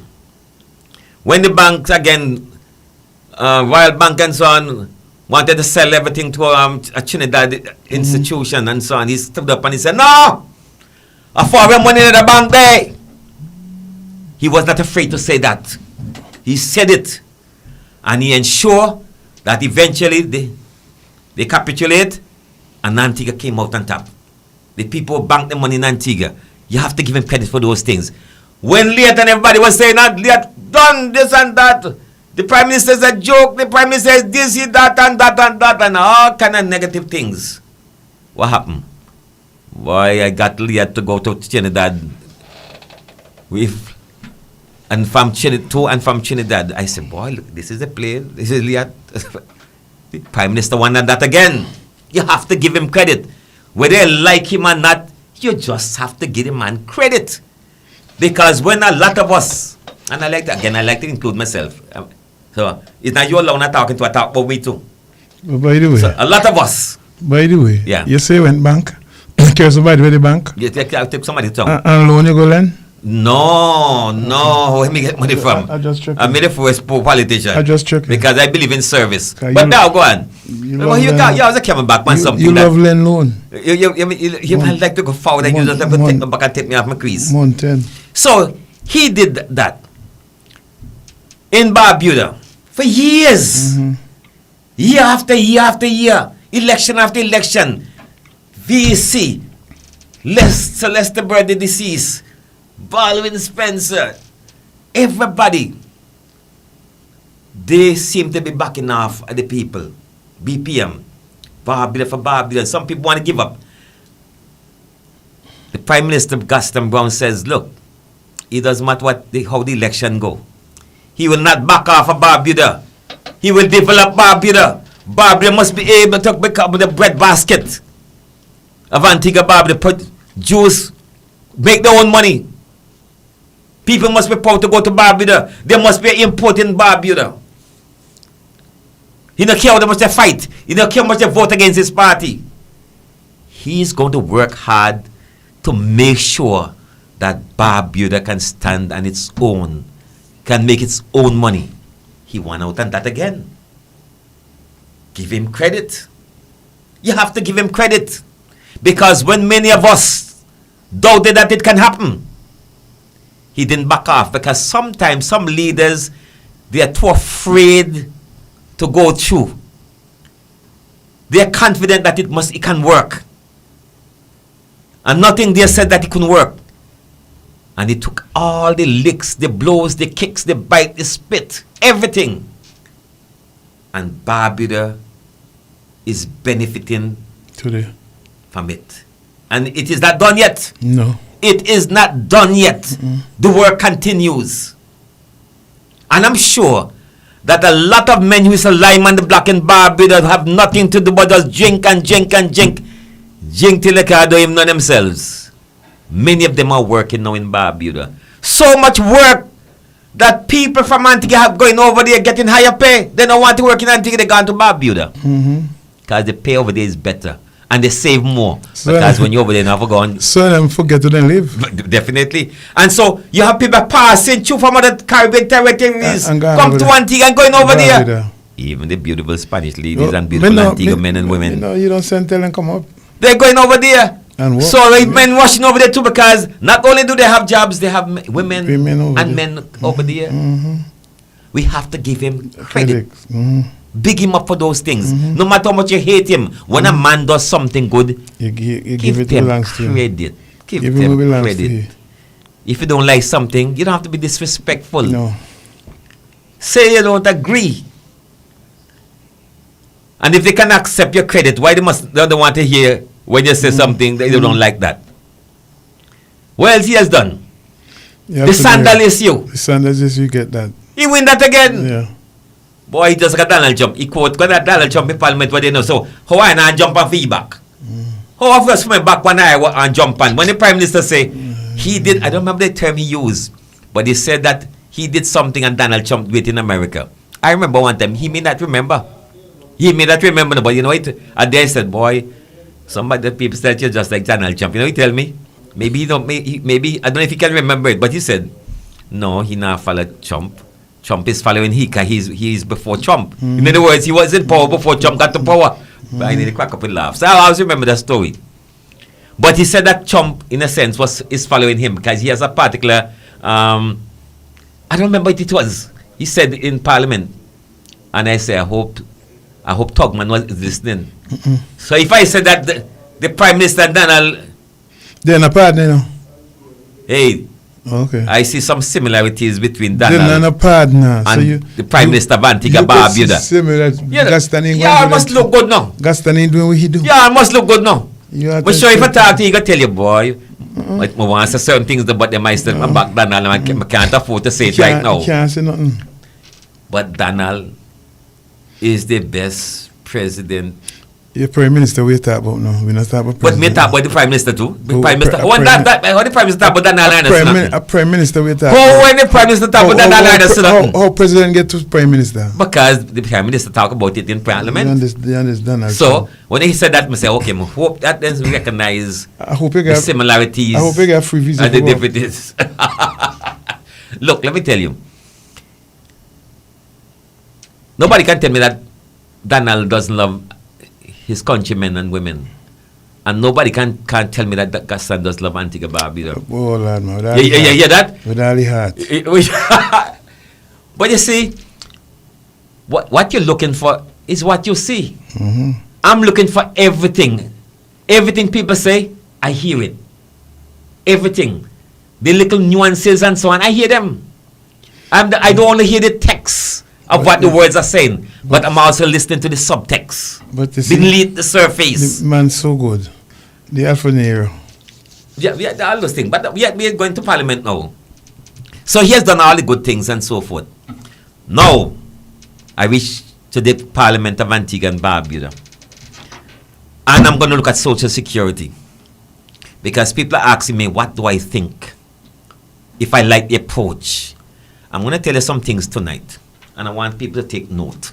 When the banks, again, Royal Bank and so on, wanted to sell everything to a Trinidad institution and so on, he stood up and he said, no! I foreign money in the bank there. He was not afraid to say that. He said it. And he ensured that eventually they capitulate and Antigua came out on top. The people banked the money in Antigua. You have to give him credit for those things. When late and everybody was saying that, late done this and that, the Prime Minister is a joke, the Prime Minister is this, that, and that, and that, and all kind of negative things. What happened? Boy, I got Leah to go to Trinidad and from Trinidad, I said, boy, look, this is a plane, this is Leah. The Prime Minister wanted that again. You have to give him credit. Whether you like him or not, you just have to give him man credit. Because when a lot of us, and I like to include myself. So it's not you alone talking to, I talk about me too. But by the way, so a lot of us. By the way, yeah. You say went bank, care somebody with the bank? You take somebody to and loan you go lend? No. Where me get money from? I just check. I'm the first politician. I just check. Because I believe in service. But now go on. You was a coming back on something. You love lend loan. You like to go forward and you just have to take me back and take me off my crease. Month 10. So he did that in Barbuda for years. Year after year after year. Election after election. VC. Celeste Bird, the deceased. Baldwin Spencer. Everybody. They seem to be backing off at the people. BPM. Barbuda for Barbuda. Some people want to give up. The Prime Minister Gaston Brown says, look, it doesn't matter how the election go. He will not back off of Barbuda. He will develop Barbuda. Barbuda must be able to become the bread basket of Antigua Barbuda. Produce, make their own money. People must be proud to go to Barbuda. They must be importing Barbuda. He don't care how much they fight. He don't care how much they vote against his party. He's going to work hard to make sure that Barbuda can stand on its own, can make its own money. He won out on that again. Give him credit. You have to give him credit. Because when many of us doubted that it can happen, he didn't back off. Because sometimes some leaders, they are too afraid to go through. They are confident that it can work. And nothing there said that it couldn't work. And he took all the licks, the blows, the kicks, the bite, the spit, everything. And Barbuda is benefiting today from it. And it is not done yet. No. It is not done yet. The work continues. And I'm sure that a lot of men who is a lime on the block in Barbuda have nothing to do but just drink and drink and drink. Drink till they can't do him none themselves. Many of them are working now in Barbuda. So much work that people from Antigua have going over there getting higher pay. They don't want to work in Antigua, they gone to Barbuda. Because the pay over there is better. and they save more. So because when you're over there, never gone. So them forget to then live. Definitely. And so you have people passing through from other Caribbean territories, And going come over to there. Antigua and going over Going there. over there. Even the beautiful Spanish ladies Well, and beautiful Antigua men and women. You don't send tell them come up. They're going over there. And what? So men rushing over there too, because not only do they have jobs, they have women and men over there. We have to give him credit. Big him up for those things. No matter how much you hate him, when a man does something good, you give give it them belongs to you. credit. Give Give him them what belongs to credit. you. If you don't like something, you don't have to be disrespectful. No. Say you don't agree. And if they can accept your credit, why they don't want to hear when you say something that they don't like that? What else he has done? The sandal issue. The sandal issue, you get that. He win that again. Yeah. Boy, he just got Donald Trump. He quote got that Donald Trump in Parliament what they know. So how I not jump on feedback? How I first went back when I and jump on. When the Prime Minister say he did, I don't remember the term he used, but he said that he did something and Donald Trump did it in America. I remember one time, he may not remember. He may not remember, but you know it. And then he said, boy, somebody, the people said you're just like Donald Trump. You know, he tell me, maybe he don't, maybe, I don't know if he can remember it, but he said, no, he not follow Trump. Trump is following he, because he's before Trump. In other words, he was in power before Trump got to power. But I need to crack up and laugh. So I always remember that story. But he said that Trump, in a sense, is following him because he has a particular, I don't remember what it was. He said in Parliament, and I say, I hope Tugman was listening. So if I said that the Prime Minister Donald, they're not partner, you know. Hey, okay. I see some similarities between They're Donald not a partner. and So you, the Prime Minister of Antigua you Barbuda. similar. Gaston Yeah, must look good now. Gaston ain't doing what he do. Yeah, must look good now. But But sure, if I talk to you, I tell you, boy, I want to say certain things about the mice that back Donald, and I can't afford to say it right now. Can't say nothing. But Donald is the best president. Your Prime Minister, we talk about now. We not talk about But me president. talk about the Prime Minister too. The Oh, Prime Minister. a When prime- how the Prime Minister talk about Donald, I understand. A Prime Minister, we talk How when the Prime Minister talk about Donald, I understand. How President get to Prime Minister? Because the Prime Minister talk about it in Parliament. You understand? So when he said that, I say, okay, I hope that then we recognize I hope you the get similarities. I hope you get free visa and the for work. differences. Look, let me tell you. Nobody can tell me that Donald doesn't love his countrymen and women. And nobody can tell me that Gaston does love Antigua Barbuda. Oh, Lord, man. Yeah, that? With all the heart. But you see, what you're looking for is what you see. I'm looking for everything. Everything people say, I hear it. Everything. The little nuances and so on, I hear them. I don't only hear the text of what the words are saying, but I'm also listening to the subtext. But you see, beneath the surface. The man's so good. The Alpha Nero. Yeah, all those things. But we are going to Parliament now. So he has done all the good things and so forth. Now, I wish to the Parliament of Antigua and Barbuda. And I'm going to look at Social Security. Because people are asking me, what do I think? If I like the approach. I'm going to tell you some things tonight. And I want people to take note.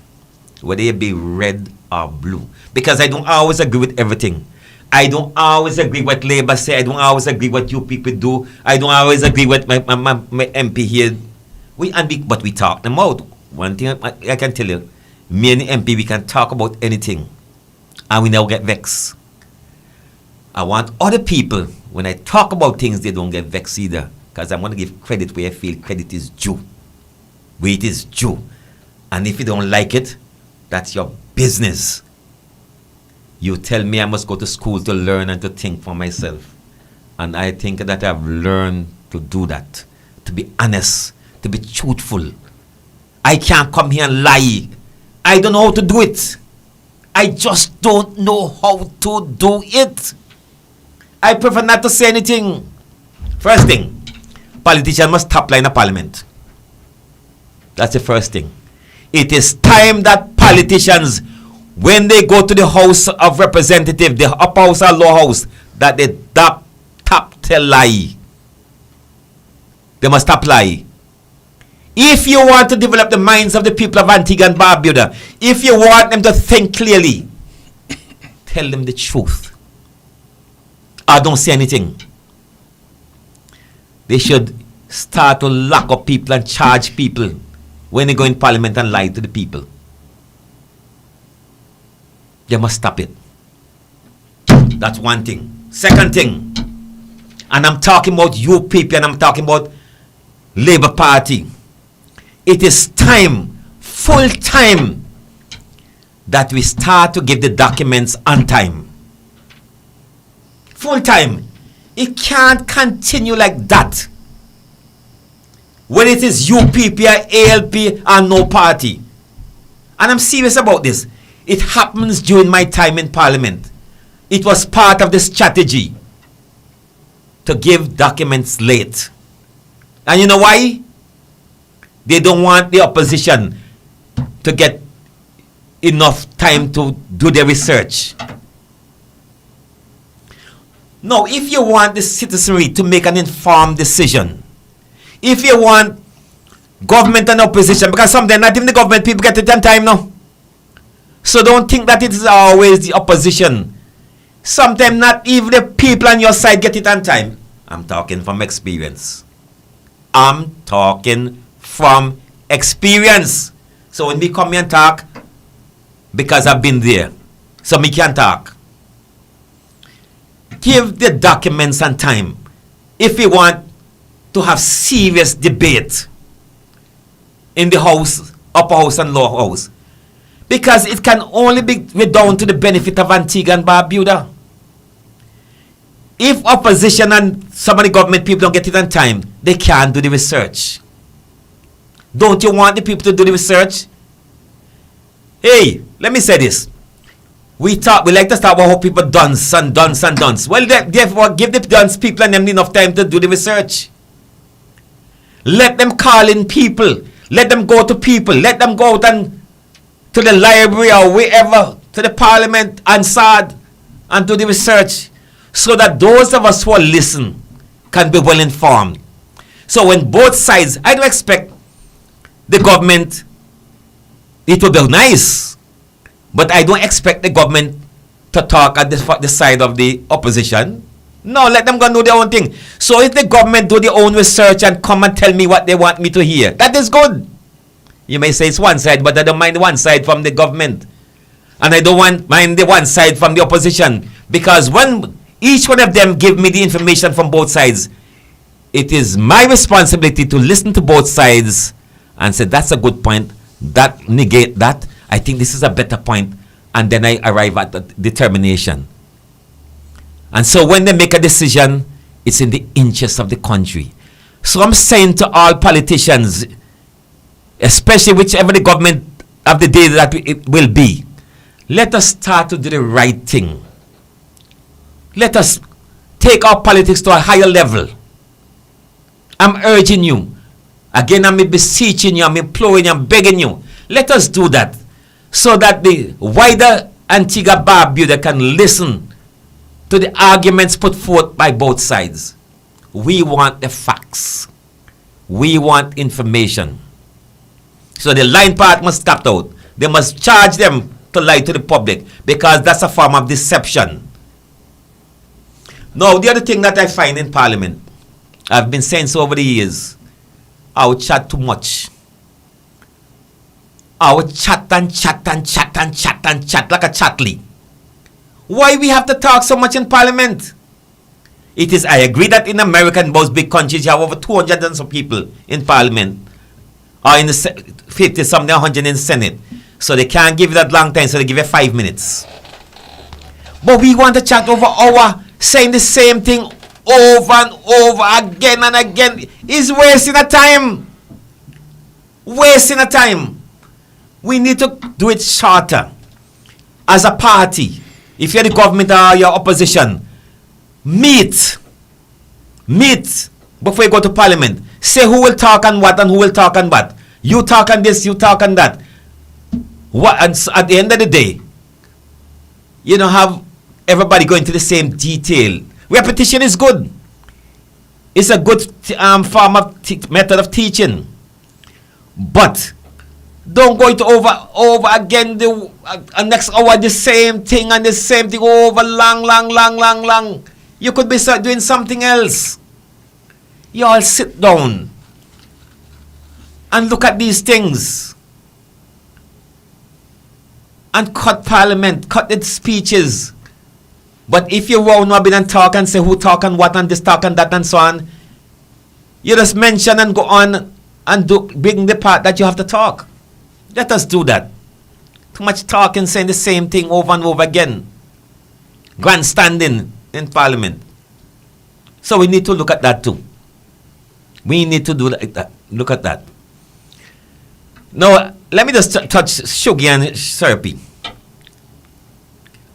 Whether it be red or blue. Because I don't always agree with everything. I don't always agree with what Labour say. I don't always agree with what you people do. I don't always agree with my MP here. But we talk them out. One thing I can tell you, me and the MP, we can talk about anything. And we never get vexed. I want other people, when I talk about things, they don't get vexed either. Because I want to give credit where I feel credit is due. Where it is due. And if you don't like it, that's your business. You tell me I must go to school to learn and to think for myself. And I think that I've learned to do that. To be honest. To be truthful. I can't come here and lie. I don't know how to do it. I just don't know how to do it. I prefer not to say anything. First thing, politicians must top line of Parliament. That's the first thing. It is time that politicians, when they go to the House of Representatives, the upper house or lower house, that they top tell lie. They must stop lie. If you want to develop the minds of the people of Antigua and Barbuda, if you want them to think clearly, tell them the truth. I don't say anything. They should start to lock up people and charge people when they go in parliament and lie to the people. They must stop it. That's one thing. Second thing, and I'm talking about UPP and I'm talking about Labour Party. It is time, full time, that we start to give the documents on time. Full time. It can't continue like that. When it is UPP or ALP or no party. And I'm serious about this. It happens during my time in Parliament. It was part of the strategy to give documents late. And you know why? They don't want the opposition to get enough time to do their research. Now, if you want the citizenry to make an informed decision, if you want government and opposition, because sometimes not even the government people get it on time now. So don't think that it is always the opposition. Sometimes not even the people on your side get it on time. I'm talking from experience. I'm talking from experience. So when we come here and talk, because I've been there, so me can talk. Give the documents on time. If you want to have serious debate in the house, upper house and lower house, because it can only be down to the benefit of Antigua and Barbuda. If opposition and some of the government people don't get it on time, they can't do the research. Don't you want the people to do the research? Hey, let me say this. We like to talk about how people dance and dance and dance. Well, therefore, give the dance people and them enough time to do the research. Let them call in people. Let them go to people. Let them go out and to the library or wherever, to the parliament and SAD and do the research, so that those of us who listen can be well informed. So when both sides, I do expect the government, it will be nice, but I don't expect the government to talk at the side of the opposition. No, let them go and do their own thing. So if the government do their own research and come and tell me what they want me to hear, that is good. You may say it's one side, but I don't mind one side from the government. And I don't mind the one side from the opposition. Because when each one of them give me the information from both sides, it is my responsibility to listen to both sides and say, that's a good point, that negate that, I think this is a better point, and then I arrive at the determination. And so when they make a decision, it's in the interest of the country. So I'm saying to all politicians, especially whichever the government of the day that it will be, let us start to do the right thing. Let us take our politics to a higher level. I'm urging you. Again, I'm beseeching you, I'm imploring you, I'm begging you. Let us do that so that the wider Antigua Barbuda can listen to the arguments put forth by both sides. We want the facts. We want information. So the lying part must stop out. They must charge them to lie to the public, because that's a form of deception. Now, the other thing that I find in Parliament, I've been saying so over the years, I would chat too much. I would chat and chat and chat and chat and chat like a chatly. Why we have to talk so much in Parliament? It is, I agree that in America and most big countries, you have over 200 and some people in Parliament. Or in the 50, something, 100 in the Senate. So they can't give you that long time, so they give you 5 minutes. But we want to chat over hour, saying the same thing over and over again and again. It's wasting a time. Wasting a time. We need to do it shorter. As a party, if you're the government or your opposition, meet before you go to Parliament. Say who will talk and what and who will talk and what. You talk on this, you talk on that. What? And so at the end of the day, you don't have everybody going to the same detail. Repetition is good. It's a good form of method of teaching. But Don't go into over again the next hour the same thing and the same thing over long. You could be doing something else. You all sit down and look at these things and cut parliament, cut its speeches. But if you round robin and talk and say who talk and what and this talk and that and so on, you just mention and go on and bring the part that you have to talk. Let us do that. Too much talking, saying the same thing over and over again. Grandstanding in parliament. So we need to look at that too. We need to do that. Look at that. Now, let me just touch Shuggy and Syrupy.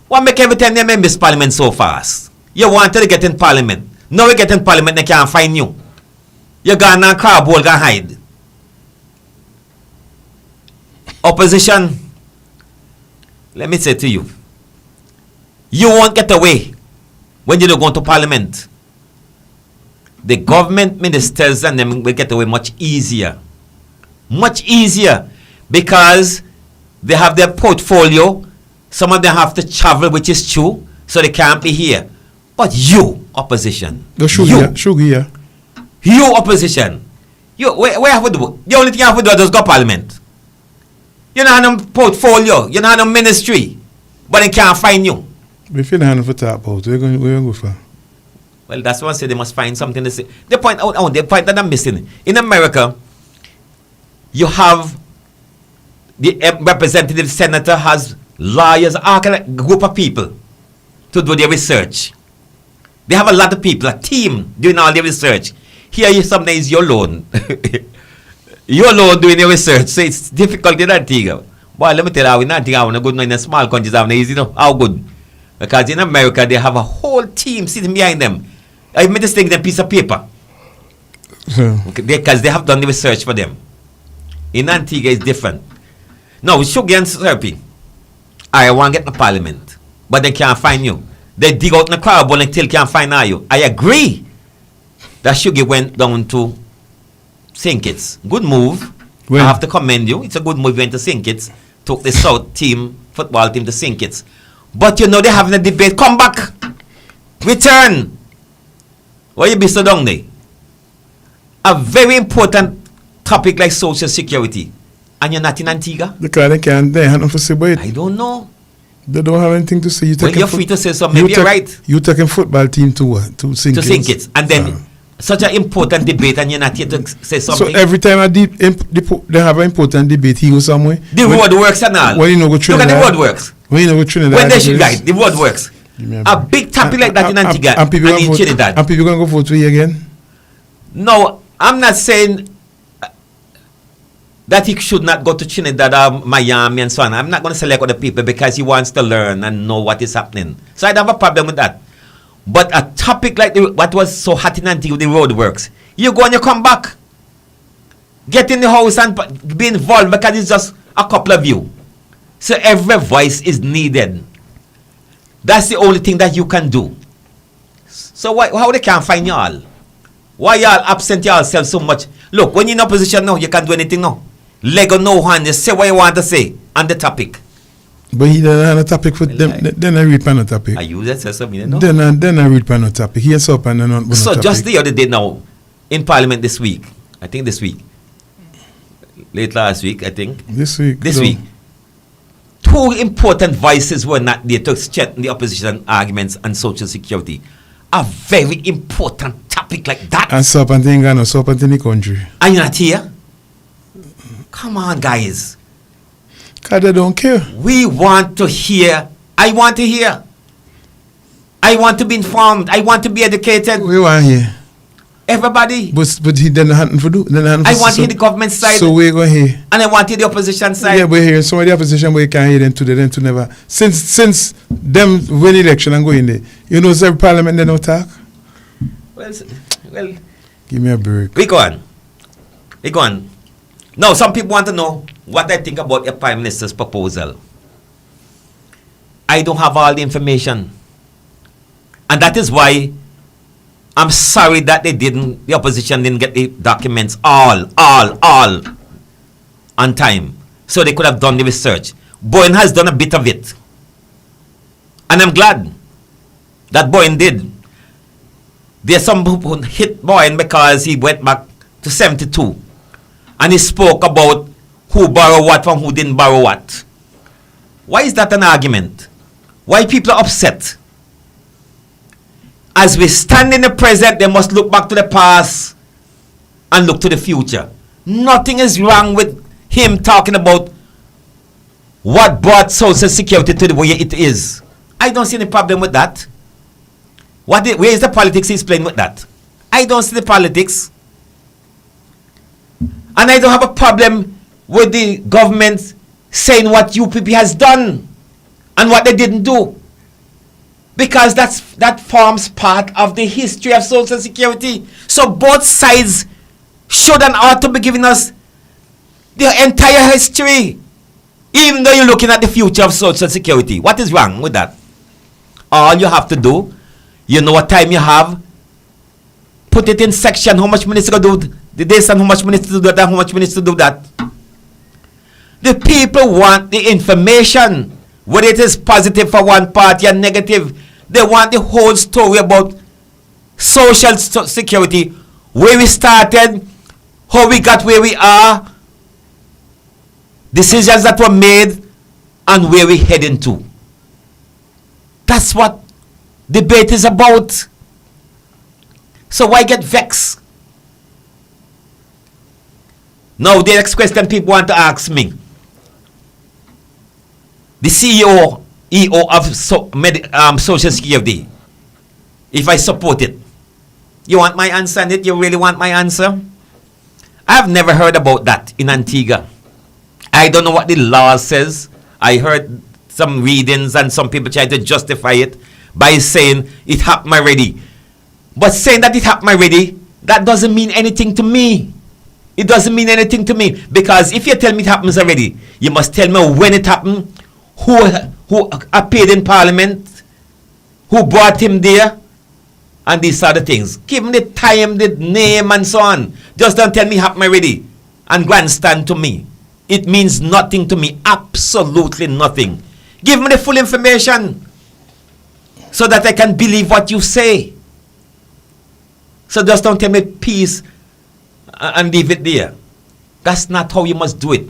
What make every time they miss parliament so fast? You wanted to get in parliament. Now we get in parliament, they can't find you. You gone and cardboard, go hide. Opposition, let me say to you, you won't get away when you don't go to parliament. The government ministers and them will get away much easier. Much easier. Because they have their portfolio. Some of them have to travel, which is true. So they can't be here. But you, opposition. You opposition. You, where have to do? The only thing you have to do is just go parliament. You don't have no portfolio. You don't have no ministry. But they can't find you. If you don't have to talk about, where you going to go for? Well, that's why I say they must find something to say. The point that I'm missing. In America, you have the representative senator has lawyers, a group of people to do their research. They have a lot of people, a team doing all their research. Here, sometimes you're alone. You're alone doing your research, so it's difficult in Antigua. Boy, let me tell you, in Antigua, when good in the small countries, it's easy, how good. Because in America, they have a whole team sitting behind them. I made this thing in a piece of paper. Because they have done the research for them. In Antigua, it's different. Now, Shuggy and Syrupy, I want to get in the parliament, but they can't find you. They dig out in the crowd, but they still can't find you. I agree that Shuggy went down to St. Kitts. Good move. I have to commend you. It's a good move. You went to St. Kitts, took the South team, football team to St. Kitts. But you know they're having a debate. Come back. Return. Why you be so down there? A very important topic like social security. And you're not in Antigua? Because they can't. They have nothing to say about it. I don't know. They don't have anything to say. Well, you're free to say something. Maybe you're right. You taking football team to what? To St. Kitts. To St. Kitts. And then such an important debate and you're not here to say something. So every time they have an important debate, he goes somewhere. The road works and all. When you know go Trinidad. Look at the road works. When you know go Trinidad. When they should guide, the road works. A big topic like that in Antigua and in Trinidad. And people going to go vote for you again? No, I'm not saying that he should not go to Trinidad or Miami and so on. I'm not going to select other people because he wants to learn and know what is happening. So I don't have a problem with that. But a topic like what was so hot in Antigua, the road works. You go and you come back. Get in the house and be involved because it's just a couple of you. So every voice is needed. That's the only thing that you can do. So how they can't find y'all? Why y'all absent yourselves so much? Look, when you're in opposition now, you can't do anything now. Lego no hand, you say what you want to say on the topic. But he don't have a topic for them. Then I read pan a topic. Are you that says something? No? Then I read pan a topic. He is up and then on. So just the other day now, in Parliament this week, I think this week, late last week, I think. This week. Two important voices were not there to strengthen the opposition arguments on social security. A very important topic like that. And something in the country. Are you not here? Come on, guys. Because they don't care. We want to hear. I want to hear. I want to be informed. I want to be educated. We want to hear. Everybody. But he didn't have to do. I want to hear the government side. So we're going to hear. And I want to hear the opposition side. Yeah, we're hearing some of the opposition, but you can't hear them today, them to never. Since them win election and go in there, you know, every parliament they don't talk. Well, give me a break. We go on. Now, some people want to know what I think about the Prime Minister's proposal. I don't have all the information. And that is why I'm sorry that the opposition didn't get the documents all on time. so they could have done the research. Bowen has done a bit of it. And I'm glad that Bowen did. There's some who hit Bowen because he went back to 72 and he spoke about who borrowed what from who didn't borrow what. Why is that an argument? Why people are upset? As we stand in the present, they must look back to the past and look to the future. Nothing is wrong with him talking about what brought Social Security to the way it is. I don't see any problem with that. Where is the politics he's playing with that? I don't see the politics. And I don't have a problem with the government saying what UPP has done and what they didn't do. Because that forms part of the history of Social Security. So both sides should and ought to be giving us the entire history. Even though you're looking at the future of Social Security. What is wrong with that? All you have to do, you know what time you have, put it in section, how much minutes to do this and how much minutes to do that and how much minutes to do that. The people want the information, whether it is positive for one party and negative. They want the whole story about Social Security, where we started, how we got where we are, decisions that were made, and where we're heading to. That's what debate is about. So why get vexed? Now the next question people want to ask me. The CEO of Social Security, if I support it. You want my answer on it? You really want my answer? I've never heard about that in Antigua. I don't know what the law says. I heard some readings and some people try to justify it by saying it happened already. But saying that it happened already, that doesn't mean anything to me. It doesn't mean anything to me. Because if you tell me it happens already, you must tell me when it happened, who appeared in Parliament, who brought him there, and these are the things. Give me the time, the name, and so on. Just don't tell me it happened already and grandstand to me. It means nothing to me. Absolutely nothing. Give me the full information so that I can believe what you say. So just don't tell me peace and leave it there. That's not how you must do it.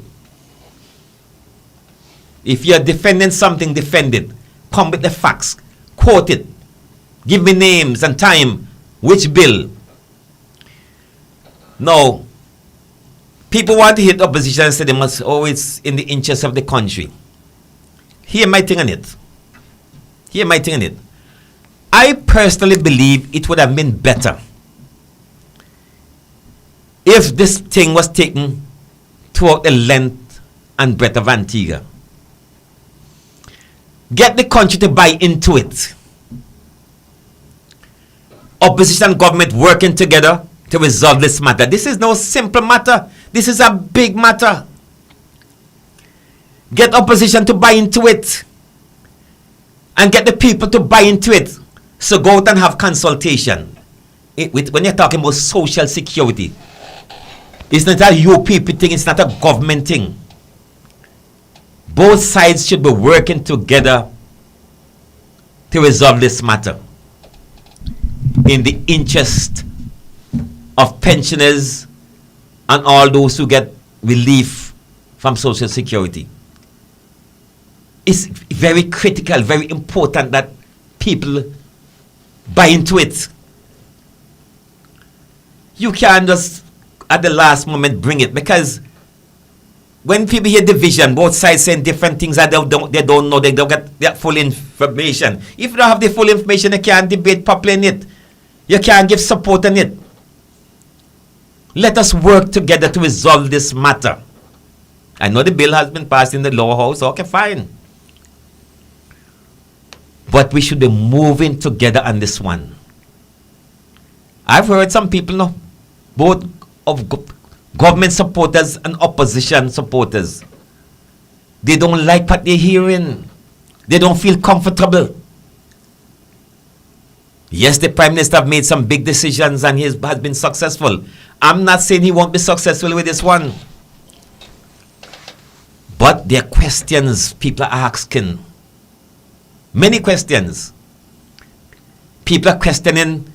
If you're defending something, defend it. Come with the facts. Quote it. Give me names and time. Which bill? Now, people want to hit opposition and say they must always in the interest of the country. Hear my thing on it. Hear my thing on it. I personally believe it would have been better if this thing was taken throughout the length and breadth of Antigua. Get the country to buy into it. Opposition and government working together to resolve this matter. This is no simple matter. This is a big matter. Get opposition to buy into it. And get the people to buy into it. So go out and have consultation. When you're talking about Social Security, it's not a UPP thing, it's not a government thing. Both sides should be working together to resolve this matter in the interest of pensioners and all those who get relief from Social Security. It's very critical, very important that people buy into it. You can't just at the last moment bring it, because when people hear division, both sides saying different things that they don't know, they don't get that full information. If you don't have the full information, you can't debate properly in it. You can't give support in it. Let us work together to resolve this matter. I know the bill has been passed in the lower house. Okay, fine. But we should be moving together on this one. I've heard some people now, both of government supporters and opposition supporters. They don't like what they're hearing. They don't feel comfortable. Yes, the Prime Minister have made some big decisions and he has been successful. I'm not saying he won't be successful with this one. But there are questions people are asking. Many questions. People are questioning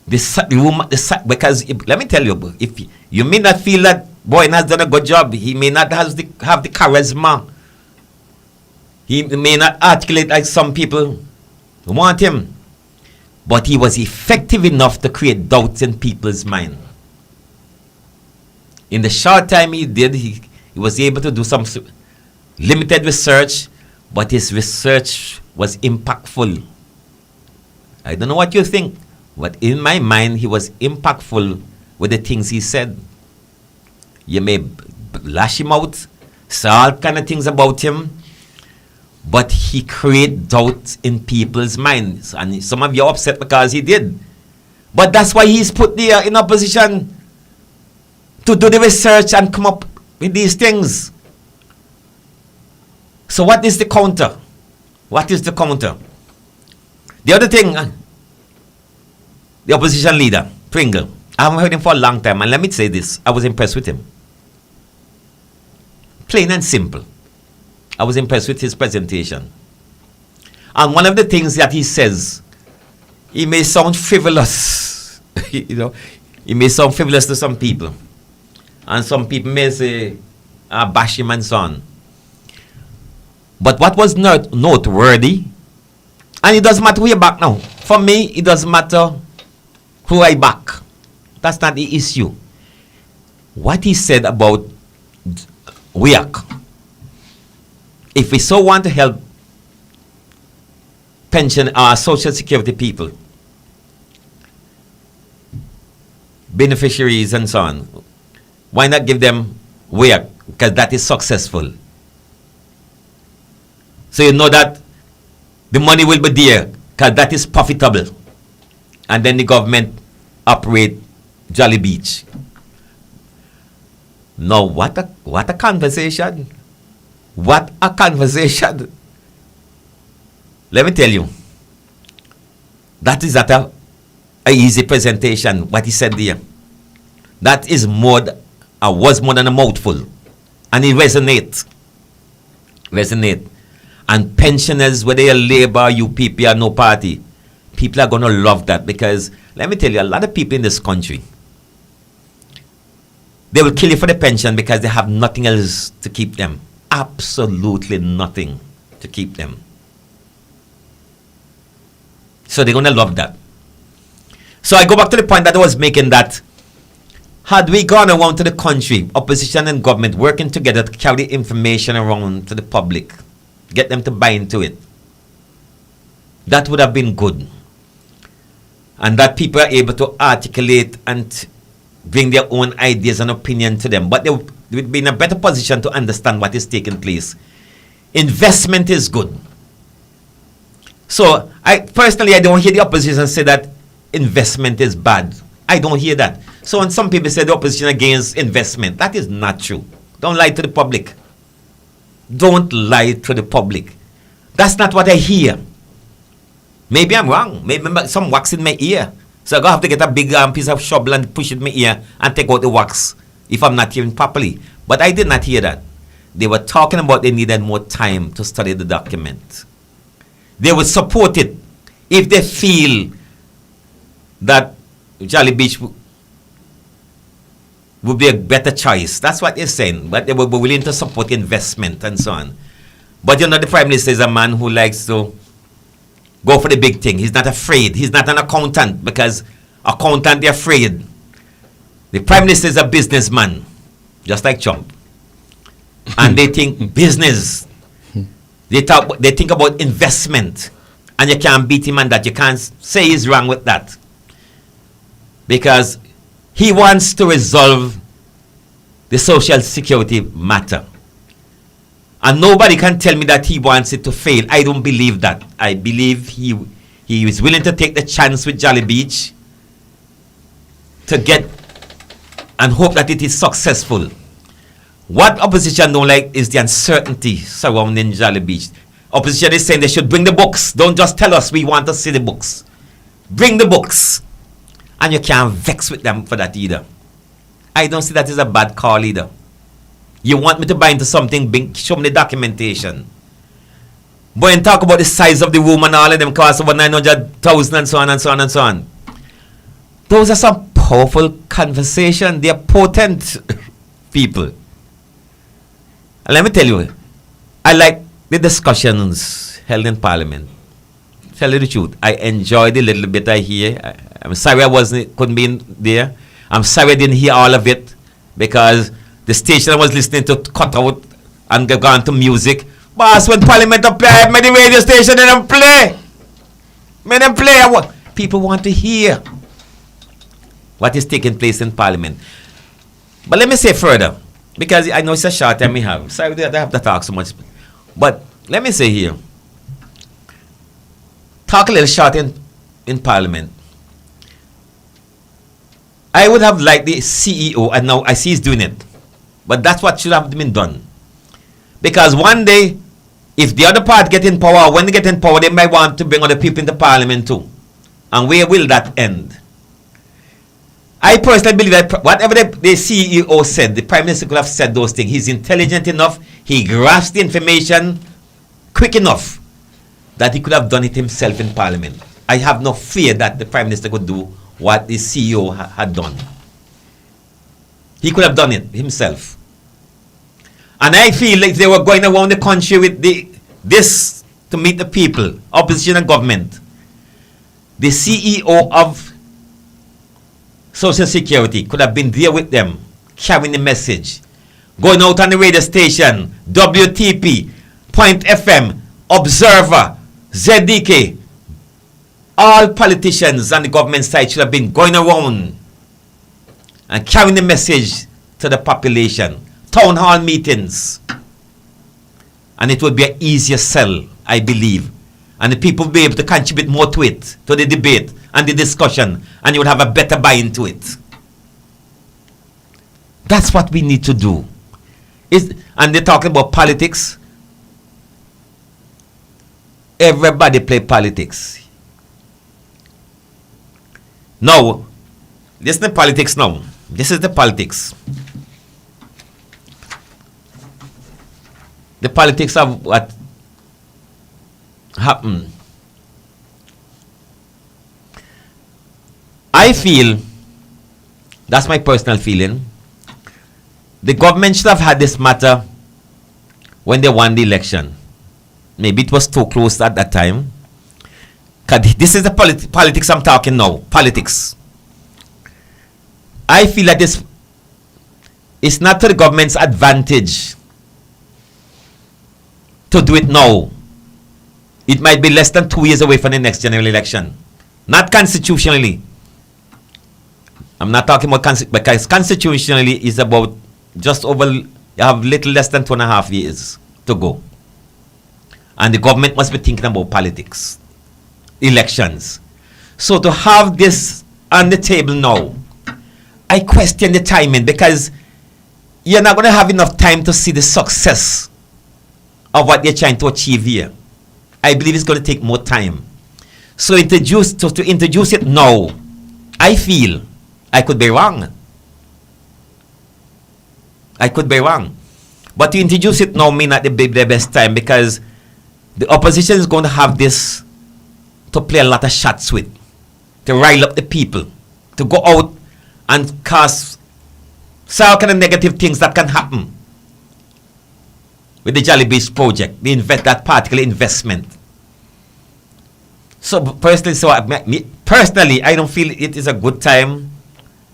because let me tell you, if you may not feel that boy has done a good job, he may not have the charisma, he may not articulate like some people want him, but he was effective enough to create doubts in people's mind. In the short time he did, he was able to do some limited research, but his research was impactful. I don't know what you think, but in my mind, he was impactful with the things he said. You may lash him out, say all kind of things about him, but he created doubt in people's minds. And some of you are upset because he did. But that's why he's put there in opposition to do the research and come up with these things. So what is the counter? What is the counter? The other thing, the opposition leader, Pringle, I haven't heard him for a long time, and let me say this, I was impressed with him. Plain and simple. I was impressed with his presentation. And one of the things that he says, he may sound frivolous. He may sound frivolous to some people. And some people may say, bash him and so on. But what was noteworthy, and it doesn't matter who you back now. For me, it doesn't matter who I back. That's not the issue. What he said about WIAC, if we so want to help pension our social security people, beneficiaries and so on, why not give them WIAC? Because that is successful. So you know that the money will be there because that is profitable. And then the government operate Jolly Beach. Now what a conversation. What a conversation. Let me tell you. That is not a easy presentation, what he said there. That is was more than a mouthful. And it resonates. And pensioners, whether you're Labour, UPP, or no party, people are going to love that because, let me tell you, a lot of people in this country, they will kill you for the pension because they have nothing else to keep them. Absolutely nothing to keep them. So they're going to love that. So I go back to the point that I was making, that had we gone around to the country, opposition and government working together to carry the information around to the public, get them to buy into it, that would have been good. And that people are able to articulate and bring their own ideas and opinion to them. But they would be in a better position to understand what is taking place. Investment is good. So, I don't hear the opposition say that investment is bad. I don't hear that. So when some people say the opposition against investment, that is not true. Don't lie to the public. Don't lie to the public. That's not what I hear. Maybe I'm wrong. Maybe some wax in my ear. So I'm going to have to get a big piece of shovel and push it in my ear and take out the wax if I'm not hearing properly. But I did not hear that. They were talking about they needed more time to study the document. They would support it if they feel that Jolly Beach would be a better choice. That's what they're saying. But they would be willing to support investment and so on. But the Prime Minister is a man who likes to go for the big thing. He's not afraid. He's not an accountant, because accountant, they're afraid. The Prime Minister is a businessman, just like Trump. And they think business. They think about investment. And you can't beat him on that. You can't say he's wrong with that. Because he wants to resolve the social security matter. And nobody can tell me that he wants it to fail. I don't believe that. I believe he is willing to take the chance with Jolly Beach to get and hope that it is successful. What opposition don't like is the uncertainty surrounding Jolly Beach. Opposition is saying they should bring the books. Don't just tell us we want to see the books. Bring the books. And you can't vex with them for that either. I don't see that as a bad call either. You want me to buy into something big, show me the documentation. But when talk about the size of the room and all of them cost over 900,000 and so on and so on and so on. Those are some powerful conversation. They are potent people. And let me tell you, I like the discussions held in Parliament. Tell you the truth, I enjoyed a little bit I hear. I'm sorry couldn't be in there. I'm sorry I didn't hear all of it because the station I was listening to cut out and gone to music. Boss, when Parliament play, made the radio station and them play. Made them play. People want to hear what is taking place in Parliament. But let me say further, because I know it's a short time we have. Sorry that I have to talk so much. But let me say here, talk a little short in Parliament. I would have liked the CEO, and now I see he's doing it. But that's what should have been done. Because one day, if the other part get in power, when they get in power, they might want to bring other people into Parliament too. And where will that end? I personally believe that whatever the CEO said, the Prime Minister could have said those things. He's intelligent enough, he grasps the information quick enough that he could have done it himself in Parliament. I have no fear that the Prime Minister could do what the CEO had done. He could have done it himself. And I feel like they were going around the country with this to meet the people, opposition and government. The CEO of Social Security could have been there with them, carrying the message. Going out on the radio station, WTP, Point FM, Observer, ZDK. All politicians on the government side should have been going around and carrying the message to the population. Town hall meetings. And it would be an easier sell, I believe. And the people would be able to contribute more to it, to the debate and the discussion, and you would have a better buy-in to it. That's what we need to do. And they're talking about politics. Everybody play politics. Now, listen to politics now. This is the politics. The politics of what happened. I feel, that's my personal feeling, the government should have had this matter when they won the election. Maybe it was too close at that time. This is the politics I'm talking now. Politics. I feel that this is not to the government's advantage to do it now. It might be less than 2 years away from the next general election. Not constitutionally. I'm not talking about because constitutionally is about just over, you have little less than 2.5 years to go. And the government must be thinking about politics. Elections. So to have this on the table now, I question the timing because you're not going to have enough time to see the success of what they're trying to achieve here. I believe it's going to take more time. So to introduce it now, I feel I could be wrong. I could be wrong. But to introduce it now may not be the best time because the opposition is going to have this to play a lot of shots with, to rile up the people, to go out and cast some kind of negative things that can happen with the Jolly Beach project, that particular investment. So personally, I don't feel it is a good time.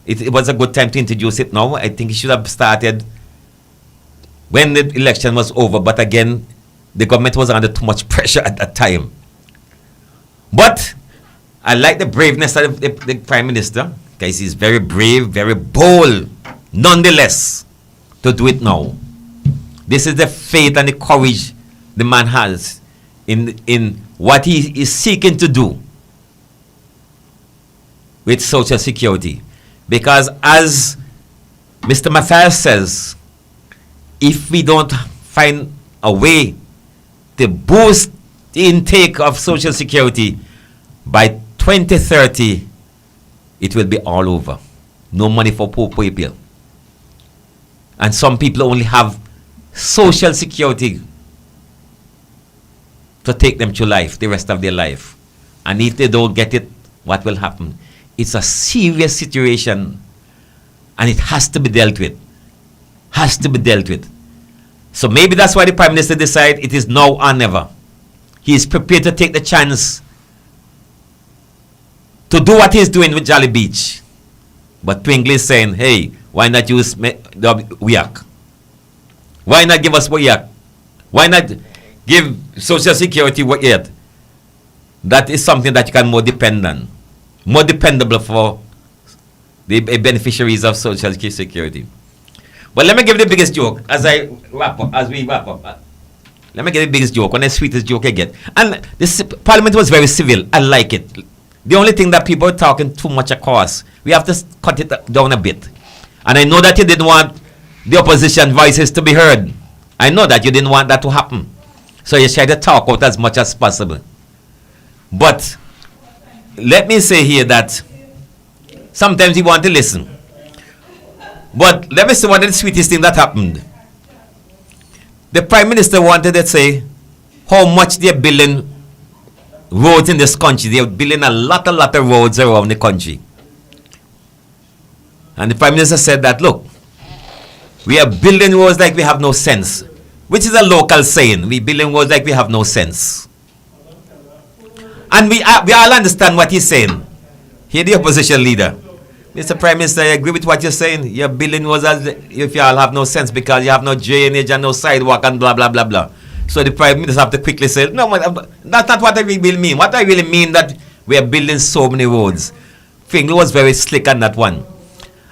It was a good time to introduce it now. I think it should have started when the election was over. But again, the government was under too much pressure at that time. But I like the braveness of the Prime Minister, because he's very brave, very bold, nonetheless, to do it now. This is the faith and the courage the man has in what he is seeking to do with Social Security. Because as Mr. Matthias says, if we don't find a way to boost the intake of Social Security by 2030, it will be all over. No money for poor people. And some people only have social security to take them through life, the rest of their life. And if they don't get it, what will happen? It's a serious situation, and it has to be dealt with. Has to be dealt with. So maybe that's why the Prime Minister decided it is now or never. He is prepared to take the chance to do what he's doing with Jolly Beach. But Twingle is saying, hey, why not use the WIAC? Why not give us WIAC? Why not give Social Security WIAC? That is something that you can more depend on. More dependable for the beneficiaries of Social Security. But let me give the biggest joke as we wrap up. Let me give the biggest joke, one of the sweetest joke I get. And this Parliament was very civil. I like it. The only thing that people are talking too much, of course, we have to cut it down a bit. And I know that you didn't want the opposition voices to be heard. I know that you didn't want that to happen. So you try to talk out as much as possible. But let me say here that sometimes you want to listen. But let me say one of the sweetest thing that happened. The Prime Minister wanted to say how much they're building roads in this country. They're building a lot of roads around the country. And the Prime Minister said that, look, we are building roads like we have no sense. Which is a local saying. We building roads like we have no sense. And we all understand what he's saying. Here the opposition leader. Mr. Prime Minister, I agree with what you're saying. You're building roads as if you all have no sense because you have no drainage and no sidewalk and blah, blah, blah, blah. So the Prime Minister have to quickly say, no, that's not what I really mean. What I really mean that we are building so many roads. Fingal was very slick on that one.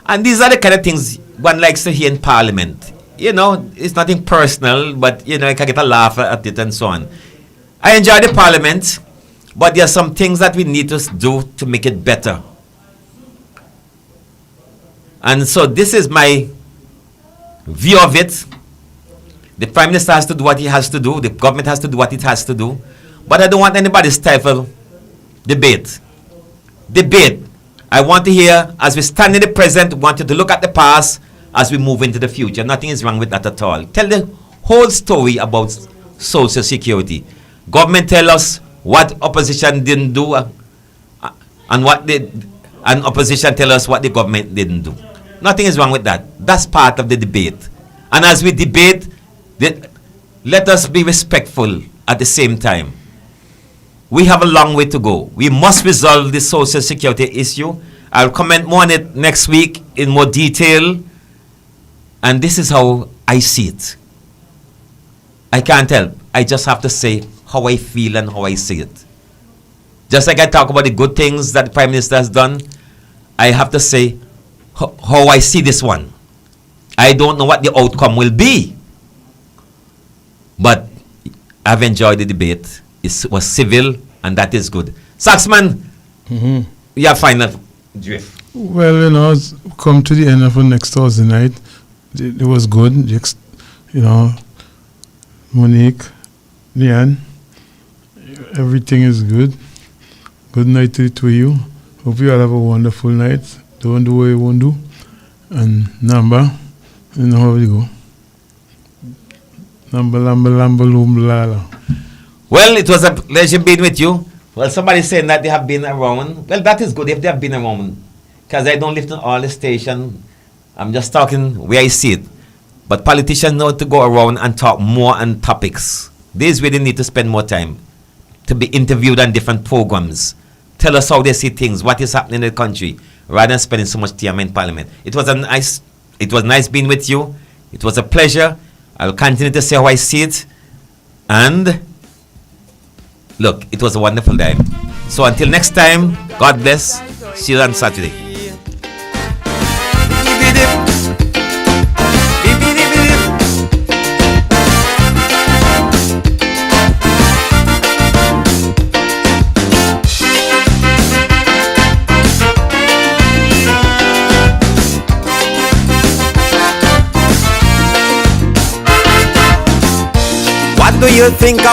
And these are the kind of things one likes to hear in Parliament. You know, it's nothing personal, but, you know, I can get a laugh at it and so on. I enjoy the Parliament, but there are some things that we need to do to make it better. And so this is my view of it. The Prime Minister has to do what he has to do. The government has to do what it has to do. But I don't want anybody to stifle debate. I want to hear, as we stand in the present, want you to look at the past as we move into the future. Nothing is wrong with that at all. Tell the whole story about Social Security. Government tell us what opposition didn't do and opposition tell us what the government didn't do. Nothing is wrong with that. That's part of the debate. And as we debate, let us be respectful at the same time. We have a long way to go. We must resolve the Social Security issue. I'll comment more on it next week in more detail. And this is how I see it. I can't help. I just have to say how I feel and how I see it. Just like I talk about the good things that the Prime Minister has done, I have to say how I see this one. I don't know what the outcome will be. But I've enjoyed the debate. It was civil, and that is good. Saxman, your final drift. Well, you know, come to the end of next Thursday night. It was good. You know, Monique, Leanne, everything is good. Good night to the two of you. Hope you all have a wonderful night. Don't do what you won't do. And Namba, you know how we go. Namba, loom, lala. Well, it was a pleasure being with you. Well, somebody's saying that they have been around. Well, that is good if they have been around. Because I don't live in all the station. I'm just talking where I see it. But politicians know to go around and talk more on topics. They really need to spend more time to be interviewed on different programs. Tell us how they see things, what is happening in the country, rather than spending so much time in Parliament. It was nice being with you. It was a pleasure. I'll continue to say how I see it. And look, it was a wonderful time. So until next time, God bless. See you on Saturday. What do you think of